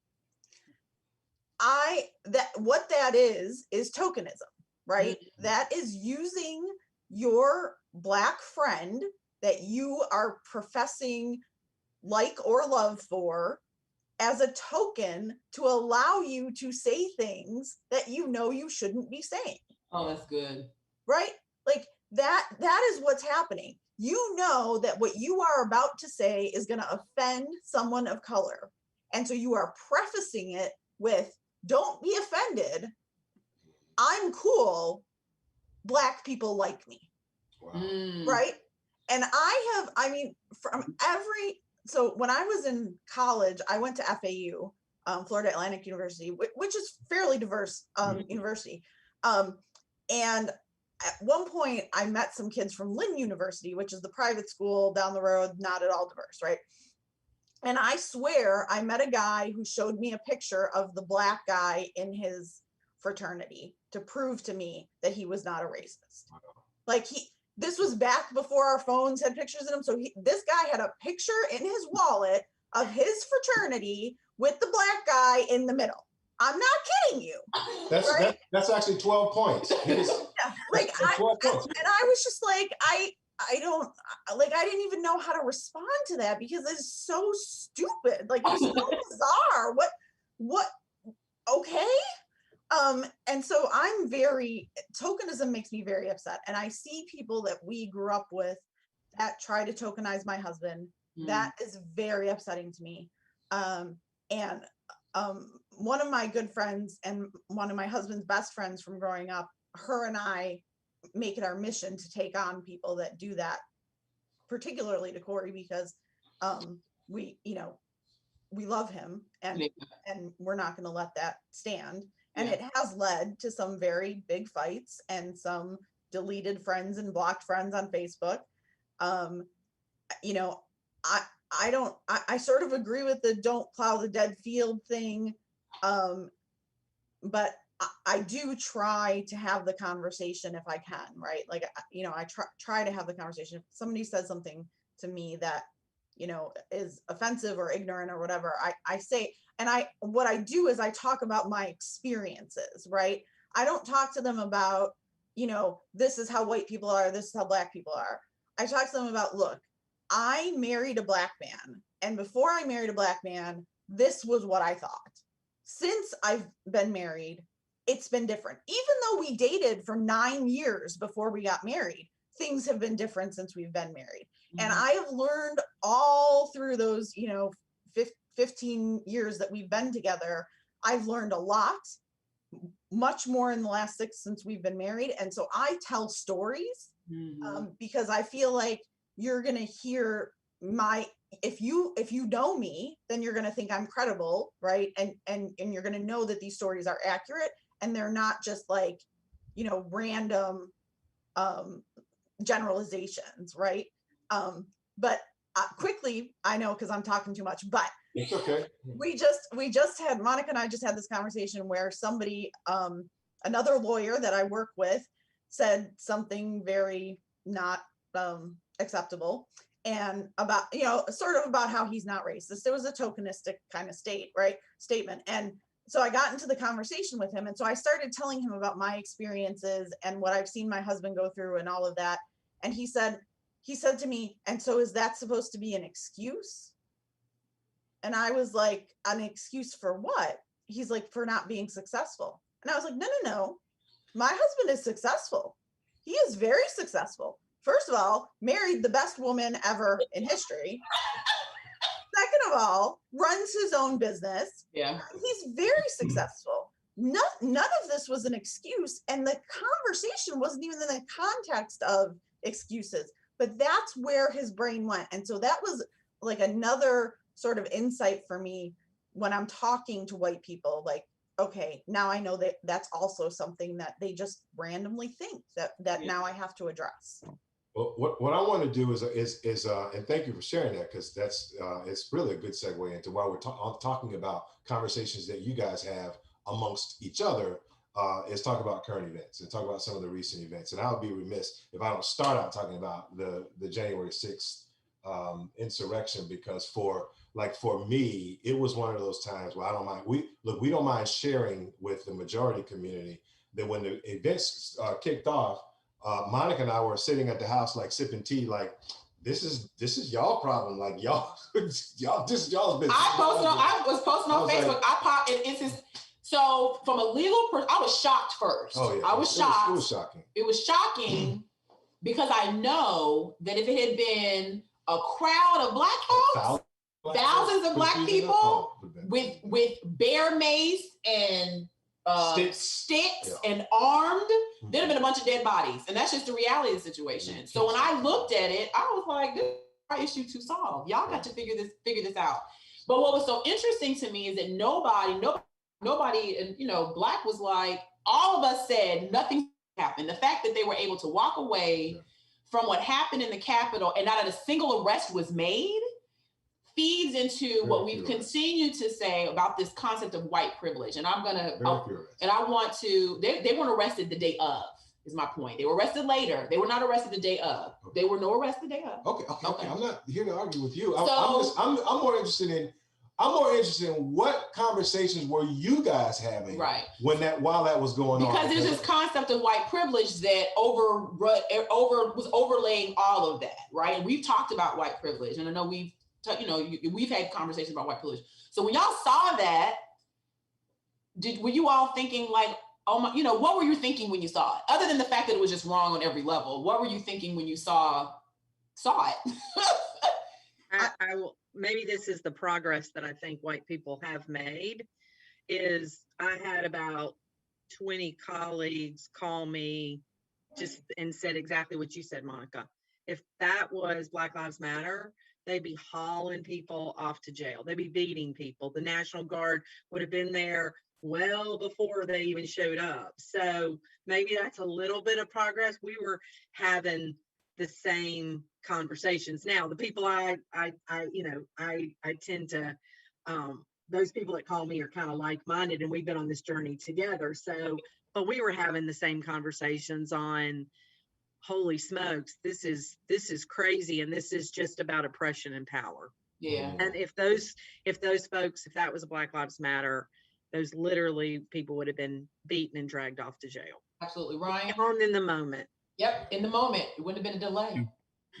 [SPEAKER 4] What that is tokenism, right? Mm-hmm. That is using your black friend that you are professing like or love for as a token to allow you to say things that you shouldn't be saying.
[SPEAKER 2] Oh, that's good.
[SPEAKER 4] Right? Like that is what's happening. You know that what you are about to say is going to offend someone of color. And so you are prefacing it with, don't be offended. I'm cool. Black people like me.
[SPEAKER 3] Wow.
[SPEAKER 4] Right? And so when I was in college, I went to FAU, Florida Atlantic University, which is fairly diverse university. And at one point I met some kids from Lynn University, which is the private school down the road, not at all diverse, right? And I swear I met a guy who showed me a picture of the black guy in his fraternity to prove to me that he was not a racist. Like this was back before our phones had pictures in them. So this guy had a picture in his wallet of his fraternity with the black guy in the middle. I'm not kidding you.
[SPEAKER 3] That's actually 12 points.
[SPEAKER 4] Like,
[SPEAKER 3] That's 12 points.
[SPEAKER 4] and I was just like, I don't, like, I didn't even know how to respond to that because it's so stupid. Like, it's so bizarre. What, okay. And so tokenism makes me very upset. And I see people that we grew up with that try to tokenize my husband. That is very upsetting to me. And one of my good friends and one of my husband's best friends from growing up, her and I make it our mission to take on people that do that, particularly to Corey, because we love him and we're not going to let that stand. And it has led to some very big fights and some deleted friends and blocked friends on Facebook. I sort of agree with the don't plow the dead field thing. But I do try to have the conversation if I can, right? Like, I try to have the conversation. If somebody says something to me that, is offensive or ignorant or whatever, I say, and what I do is I talk about my experiences, right? I don't talk to them about, this is how white people are, this is how Black people are. I talk to them about, look, I married a Black man. And before I married a Black man, this was what I thought. Since I've been married, it's been different. Even though we dated for 9 years before we got married, things have been different since we've been married. And I have learned all through those, 15 years that we've been together, I've learned a lot, much more in the last 6 since we've been married. And so I tell stories because I feel like you're going to hear if you know me, then you're going to think I'm credible, right? And you're going to know that these stories are accurate and they're not just like, random generalizations, right? But quickly, I know because I'm talking too much, but
[SPEAKER 3] it's okay.
[SPEAKER 4] We just had, Monica and I just had this conversation where somebody, another lawyer that I work with, said something very not acceptable, and about, sort of about how he's not racist. It was a tokenistic kind of statement. And so I got into the conversation with him. And so I started telling him about my experiences and what I've seen my husband go through and all of that. And he said to me, and so is that supposed to be an excuse? And I was like, an excuse for what? He's like, for not being successful. And I was like, no. My husband is successful. He is very successful. First of all, married the best woman ever in history. Second of all, runs his own business.
[SPEAKER 2] Yeah.
[SPEAKER 4] He's very successful. None of this was an excuse. And the conversation wasn't even in the context of excuses, but that's where his brain went. And so that was like another sort of insight for me when I'm talking to white people, like, okay, now I know that that's also something that they just randomly think that now I have to address.
[SPEAKER 3] Well, what I want to do is and thank you for sharing that, because that's it's really a good segue into why we're talking about conversations that you guys have amongst each other, is talk about current events and talk about some of the recent events. And I'll be remiss if I don't start out talking about the January 6th insurrection, because for me, it was one of those times where I don't mind. We don't mind sharing with the majority community that when the events kicked off, Monica and I were sitting at the house, like sipping tea, like this is y'all problem, like y'all this is y'all's business.
[SPEAKER 2] I was posting on Facebook. Like, I popped and it's just, so from a legal I was shocked first.
[SPEAKER 3] Oh yeah,
[SPEAKER 2] I was shocked.
[SPEAKER 3] It was shocking. It
[SPEAKER 2] was shocking because I know that if it had been a crowd of Black folks, thousands of Black people with bear mace and sticks and armed, there'd have been a bunch of dead bodies. And that's just the reality of the situation. So when I looked at it, I was like, this is our issue to solve. Y'all got to figure this out. But what was so interesting to me is that nobody, and Black was like, all of us said nothing happened. The fact that they were able to walk away from what happened in the Capitol and not a single arrest was made feeds into what we've continued to say about this concept of white privilege. And I want to, they weren't arrested the day of, is my point. They were arrested later. They were not arrested the day of. There were no arrests the day of.
[SPEAKER 3] Okay. I'm not here to argue with you. I'm more interested in I'm more interested in what conversations were you guys having while that was going on?
[SPEAKER 2] Because there's this concept of white privilege that was overlaying all of that, right? And we've talked about white privilege, and I know we've had conversations about white privilege. So when y'all saw that, were you all thinking like, oh my, what were you thinking when you saw it? Other than the fact that it was just wrong on every level, what were you thinking when you saw it?
[SPEAKER 6] I will, maybe this is the progress that I think white people have made, is I had about 20 colleagues call me and said exactly what you said, Monica. If that was Black Lives Matter, they'd be hauling people off to jail. They'd be beating people. The National Guard would have been there well before they even showed up. So maybe that's a little bit of progress. We were having the same conversations. Now, the people I tend to, those people that call me are kind of like-minded, and we've been on this journey together. So, but we were having the same conversations on, holy smokes, this is crazy, and this is just about oppression and power.
[SPEAKER 2] Yeah.
[SPEAKER 6] And if that was a Black Lives Matter, those literally people would have been beaten and dragged off to jail.
[SPEAKER 2] Absolutely, Ryan.
[SPEAKER 6] On in the moment.
[SPEAKER 2] Yep, in the moment. It wouldn't have been a delay.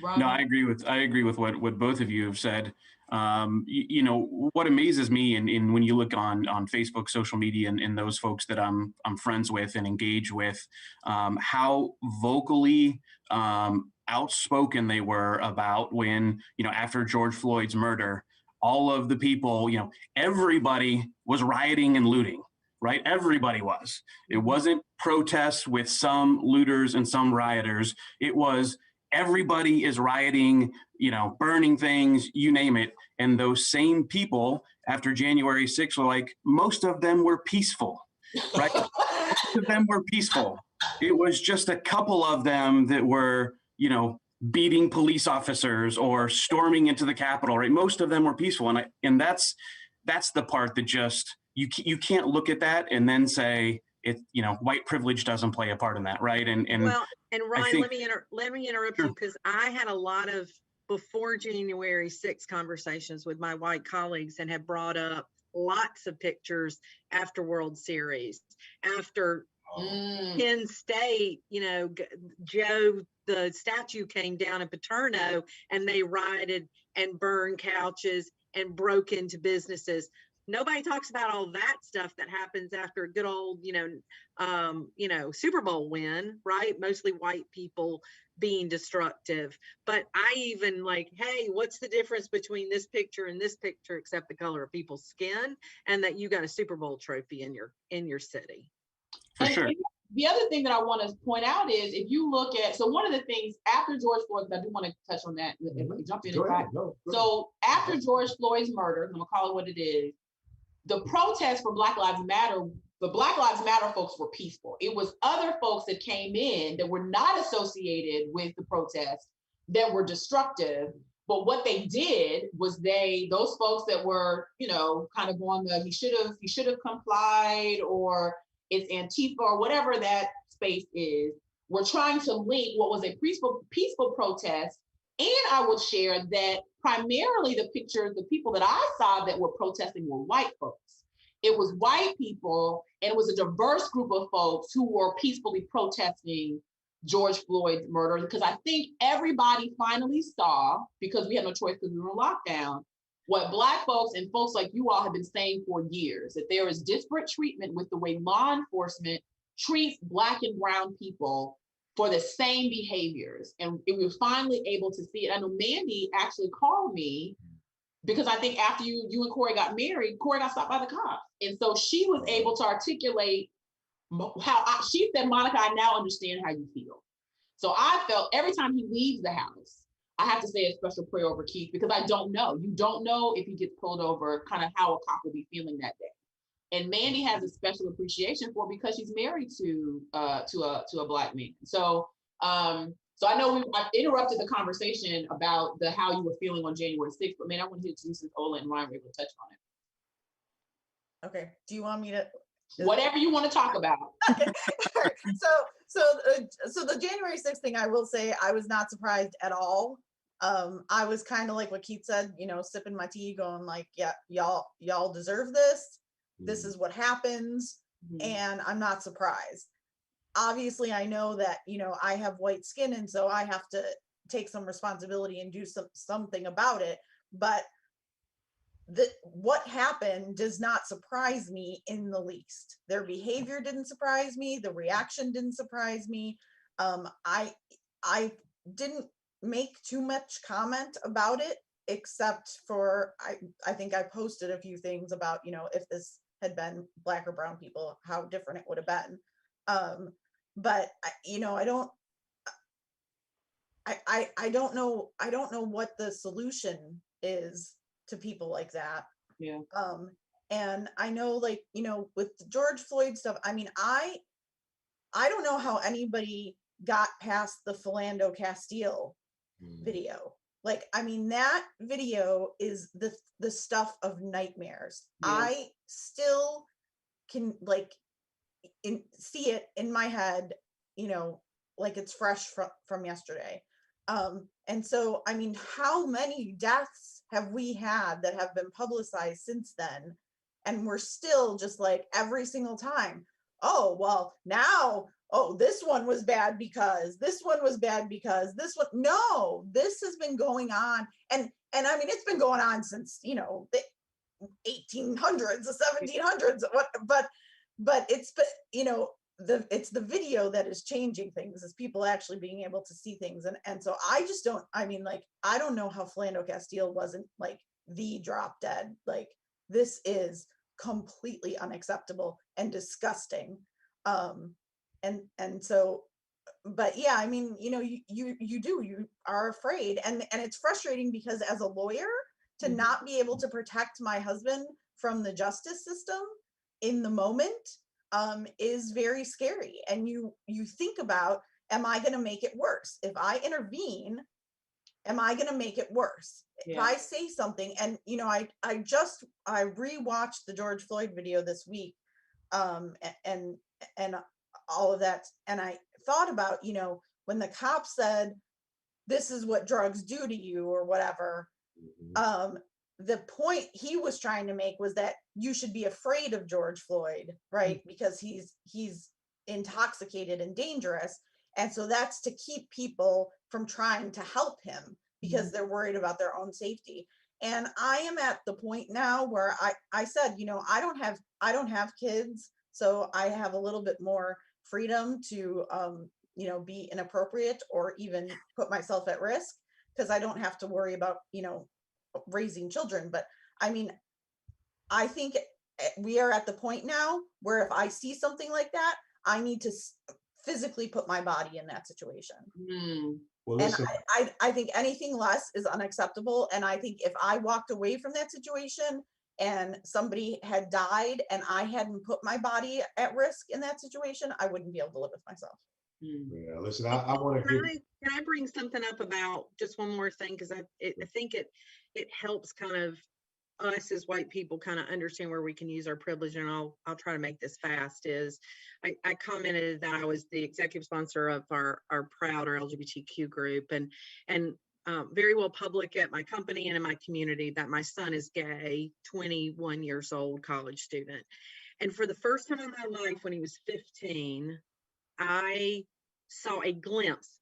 [SPEAKER 2] Ryan?
[SPEAKER 5] No, I agree with what both of you have said. What amazes me, and when you look on Facebook, social media, and those folks that I'm friends with and engage with, how vocally outspoken they were about when, after George Floyd's murder, all of the people, everybody was rioting and looting, right? Everybody was. It wasn't protests with some looters and some rioters. It was everybody is rioting, burning things, you name it. And those same people after January 6th were like, most of them were peaceful, right? Most of them were peaceful. It was just a couple of them that were, beating police officers or storming into the Capitol, right? Most of them were peaceful. And that's the part that just, you can't look at that and then say, white privilege doesn't play a part in that, right? And
[SPEAKER 6] Ryan, let me interrupt you, because I had a lot of before January 6th conversations with my white colleagues, and have brought up lots of pictures after World Series, after Penn State, Joe, the statue came down in Paterno, and they rioted and burned couches and broke into businesses. Nobody talks about all that stuff that happens after a good old, Super Bowl win, right? Mostly white people being destructive. But I even hey, what's the difference between this picture and this picture, except the color of people's skin, and that you got a Super Bowl trophy in your city?
[SPEAKER 5] For sure.
[SPEAKER 2] The other thing that I want to point out is, if you look at, so one of the things after George Floyd, I do want to touch on that. Jump in. So after George Floyd's murder, I'm gonna call it what it is, the protest for Black Lives Matter, the Black Lives Matter folks were peaceful. It was other folks that came in that were not associated with the protest that were destructive. But what they did was those folks that were, kind of on the, he should have complied, or it's Antifa, or whatever that space is, were trying to link what was a peaceful protest. And I would share that primarily the people that I saw that were protesting were white folks. It was white people, and it was a diverse group of folks who were peacefully protesting George Floyd's murder, because I think everybody finally saw, because we had no choice because we were in lockdown, what Black folks and folks like you all have been saying for years, that there is disparate treatment with the way law enforcement treats Black and brown people for the same behaviors. And we were finally able to see it. I know Mandi actually called me, because I think after you and Corey got married, Corey got stopped by the cops. And so she was able to articulate she said, Monica, I now understand how you feel. So I felt every time he leaves the house, I have to say a special prayer over Keith, because I don't know. You don't know if he gets pulled over, kind of how a cop will be feeling that day. And Mandi has a special appreciation for, because she's married to a Black man. So I know I interrupted the conversation about how you were feeling on January 6th, but man, I want to hear you since Ola and Ryan were able to touch on it.
[SPEAKER 4] Okay. Do you want me to?
[SPEAKER 2] Whatever you want to talk about.
[SPEAKER 4] Okay. So the January 6th thing, I will say I was not surprised at all. I was kind of like what Keith said, you know, sipping my tea, going like, yeah, y'all deserve this. This is what happens. And I'm not surprised. Obviously, I know that, you know, I have white skin, and so I have to take some responsibility and do something about it. But what happened does not surprise me in the least. Their behavior didn't surprise me. The reaction didn't surprise me. I didn't make too much comment about it, except for I think I posted a few things about, you know, if this had been Black or brown people, how different it would have been. But you know, I don't know what the solution is to people like that.
[SPEAKER 2] Yeah.
[SPEAKER 4] And I know, like, you know, with the George Floyd stuff, I mean, I don't know how anybody got past the Philando Castile video. Like, I mean, that video is the stuff of nightmares.
[SPEAKER 2] Yeah.
[SPEAKER 4] I still can like see it in my head, you know, like it's fresh from yesterday. And so, I mean, how many deaths have we had that have been publicized since then? And we're still just like every single time, oh, well, now, oh, this one was bad because this one was bad because this one. No, this has been going on. And I mean, it's been going on since, you know, the 1800s, the 1700s, but it's, you know, it's the video that is changing things, is people actually being able to see things. And so I just don't, I mean, like, I don't know how Philando Castile wasn't like the drop dead. Like, this is completely unacceptable and disgusting. And so, but yeah, I mean, you know, you are afraid, and it's frustrating because as a lawyer, to not be able to protect my husband from the justice system in the moment is very scary. And you think about, am I going to make it worse? If I intervene, am I going to make it worse?
[SPEAKER 2] Yeah.
[SPEAKER 4] If I say something, and, you know, I rewatched the George Floyd video this week, and all of that. And I thought about, you know, when the cop said, this is what drugs do to you or whatever, the point he was trying to make was that you should be afraid of George Floyd, right? Because he's intoxicated and dangerous. And so that's to keep people from trying to help him because they're worried about their own safety. And I am at the point now where I said, you know, I don't have kids, so I have a little bit more freedom to, you know, be inappropriate or even put myself at risk, because I don't have to worry about, you know, raising children. But I mean, I think we are at the point now where if I see something like that, I need to physically put my body in that situation.
[SPEAKER 3] Well,
[SPEAKER 4] and
[SPEAKER 3] listen.
[SPEAKER 4] I think anything less is unacceptable. And I think if I walked away from that situation and somebody had died and I hadn't put my body at risk in that situation, I wouldn't be able to live with myself.
[SPEAKER 3] Yeah, listen, I want to
[SPEAKER 6] Can I bring something up about just one more thing? Because I think it helps kind of us as white people kind of understand where we can use our privilege. And I'll try to make this fast. Is I commented that I was the executive sponsor of our Proud, our LGBTQ group, and very well public at my company and in my community that my son is gay, 21 years old, college student. And for the first time in my life, when he was 15, I saw a glimpse,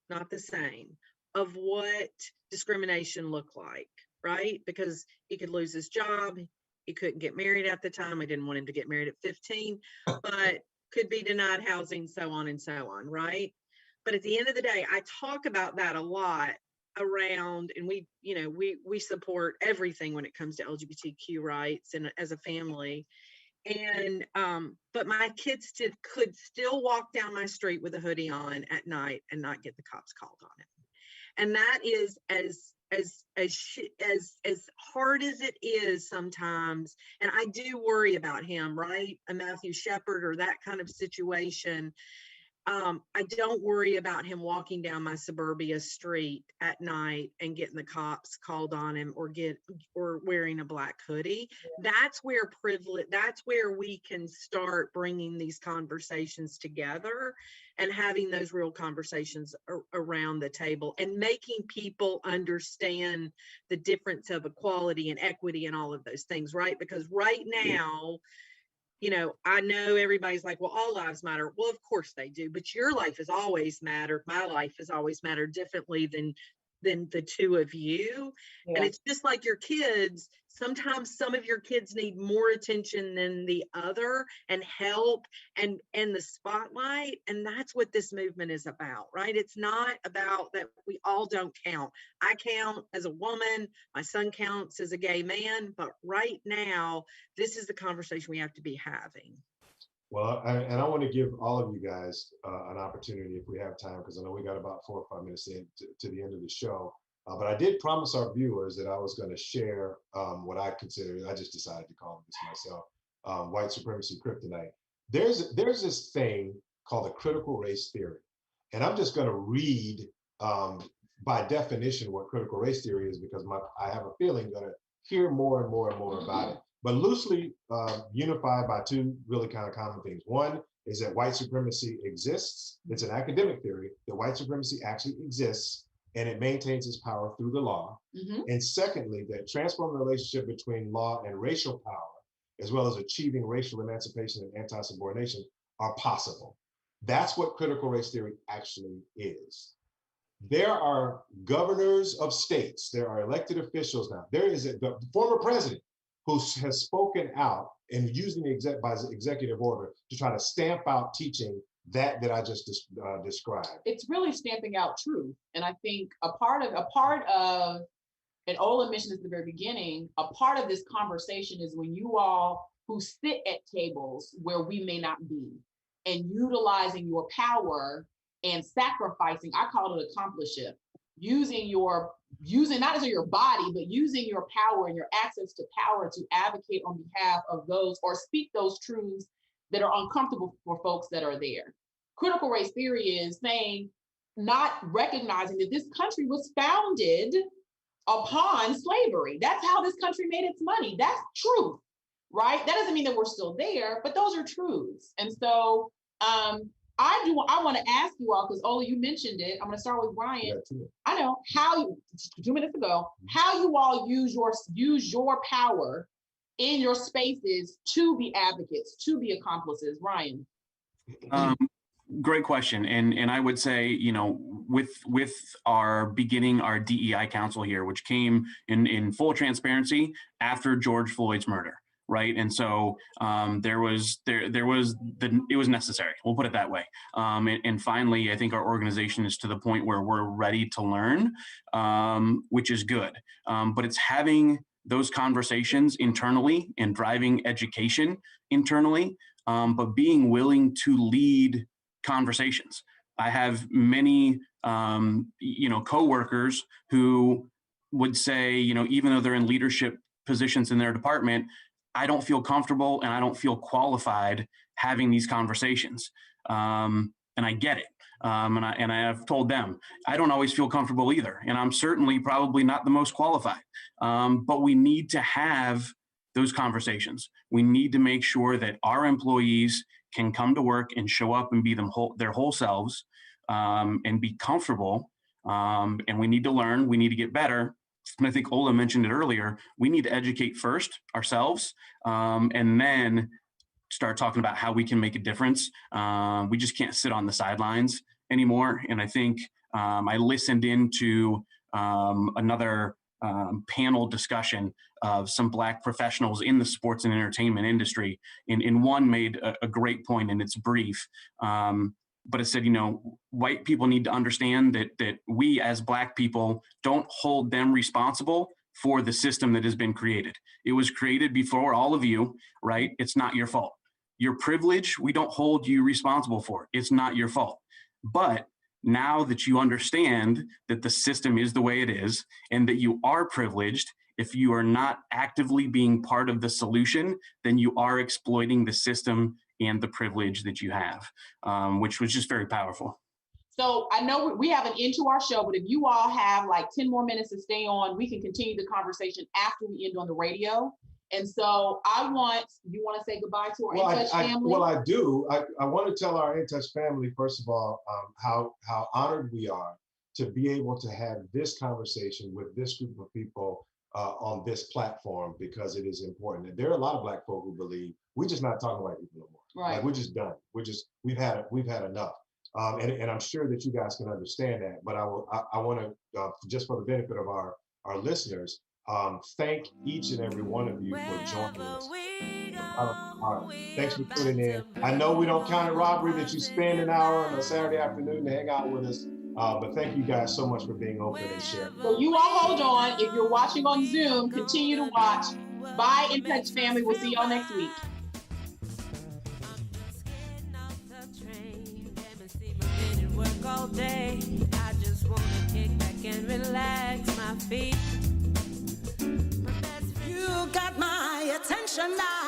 [SPEAKER 6] not the same, of what discrimination looked like, right? Because he could lose his job. He couldn't get married at the time. I didn't want him to get married at 15, but could be denied housing, so on and so on, right? But at the end of the day, I talk about that a lot around, and we, you know, we support everything when it comes to LGBTQ rights and as a family. And but my kids could still walk down my street with a hoodie on at night and not get the cops called on him. And that is as hard as it is sometimes. And I do worry about him, right? A Matthew Shepard or that kind of situation. I don't worry about him walking down my suburbia street at night and getting the cops called on him or wearing a black hoodie. Yeah. That's where privilege, that's where we can start bringing these conversations together and having those real conversations around the table and making people understand the difference of equality and equity and all of those things, right? Because right now, you know, I know everybody's like, well, all lives matter. Well, of course they do, but your life has always mattered. My life has always mattered differently than the two of you. Yeah. And it's just like your kids. Sometimes some of your kids need more attention than the other and help and the spotlight. And that's what this movement is about, right? It's not about that we all don't count. I count as a woman, my son counts as a gay man, but right now, this is the conversation we have to be having.
[SPEAKER 3] Well, I want to give all of you guys an opportunity if we have time, because I know we got about 4 or 5 minutes to the end of the show. But I did promise our viewers that I was going to share what I consider, I just decided to call this myself, white supremacy kryptonite. There's this thing called the critical race theory. And I'm just going to read by definition what critical race theory is, because I have a feeling going to hear more and more and more about it. But loosely unified by two really kind of common things. One is that white supremacy exists. It's an academic theory that white supremacy actually exists and it maintains its power through the law. Mm-hmm. And secondly, that transforming the relationship between law and racial power, as well as achieving racial emancipation and anti-subordination, are possible. That's what critical race theory actually is. There are governors of states, there are elected officials now. There is the former president who has spoken out and using the by executive order to try to stamp out teaching that I just described.
[SPEAKER 2] It's really stamping out truth. And I think a part of, and Ola mentioned this at the very beginning, a part of this conversation is when you all who sit at tables where we may not be and utilizing your power and sacrificing, I call it accomplishment, using not only your body, but using your power and your access to power to advocate on behalf of those or speak those truths that are uncomfortable for folks that are there. Critical race theory is saying, not recognizing that this country was founded upon slavery. That's how this country made its money. That's truth, right? That doesn't mean that we're still there, but those are truths. And so I want to ask you all, because Ola, you mentioned it. I'm going to start with Ryan. I know how 2 minutes ago, how you all use your power in your spaces to be advocates, to be accomplices. Ryan.
[SPEAKER 5] Great question. And I would say, you know, with our DEI council here, which came in full transparency after George Floyd's murder. Right. And so it was necessary. We'll put it that way. And finally, I think our organization is to the point where we're ready to learn, which is good. But it's having those conversations internally and driving education internally, but being willing to lead conversations. I have many, coworkers who would say, even though they're in leadership positions in their department, I don't feel comfortable and I don't feel qualified having these conversations. And I get it. And I have told them, I don't always feel comfortable either. And I'm certainly probably not the most qualified. But we need to have those conversations. We need to make sure that our employees can come to work and show up and be their whole selves and be comfortable. And we need to learn, we need to get better. And I think Ola mentioned it earlier, we need to educate first ourselves and then start talking about how we can make a difference. We just can't sit on the sidelines anymore. And I think I listened into another panel discussion of some Black professionals in the sports and entertainment industry. And one made a great point, and it's brief. But it said, white people need to understand that we as Black people don't hold them responsible for the system that has been created. It was created before all of you, right? It's not your fault. Your privilege, we don't hold you responsible for. It's not your fault. But now that you understand that the system is the way it is and that you are privileged, if you are not actively being part of the solution, then you are exploiting the system and the privilege that you have, which was just very powerful.
[SPEAKER 2] So I know we have an end to our show, but if you all have like 10 more minutes to stay on, we can continue the conversation after we end on the radio. And so you want to say goodbye to our In Touch family?
[SPEAKER 3] Well, I do. I want to tell our In Touch family, first of all, how honored we are to be able to have this conversation with this group of people on this platform, because it is important. And there are a lot of Black folk who believe we're just not talking about people no more.
[SPEAKER 2] Right.
[SPEAKER 3] Like, we're just done. We've had enough. And I'm sure that you guys can understand that. But I want to, just for the benefit of our listeners, thank each and every one of you for joining us. Thanks for tuning in. I know we don't count it robbery that you spend an hour on a Saturday afternoon to hang out with us, but thank you guys so much for being open and sharing.
[SPEAKER 2] So you all hold on. If you're watching on Zoom, continue to watch. Bye, In Touch family. We'll see y'all next week.
[SPEAKER 1] Work all day. I just want to kick back and relax my feet. You got my attention now.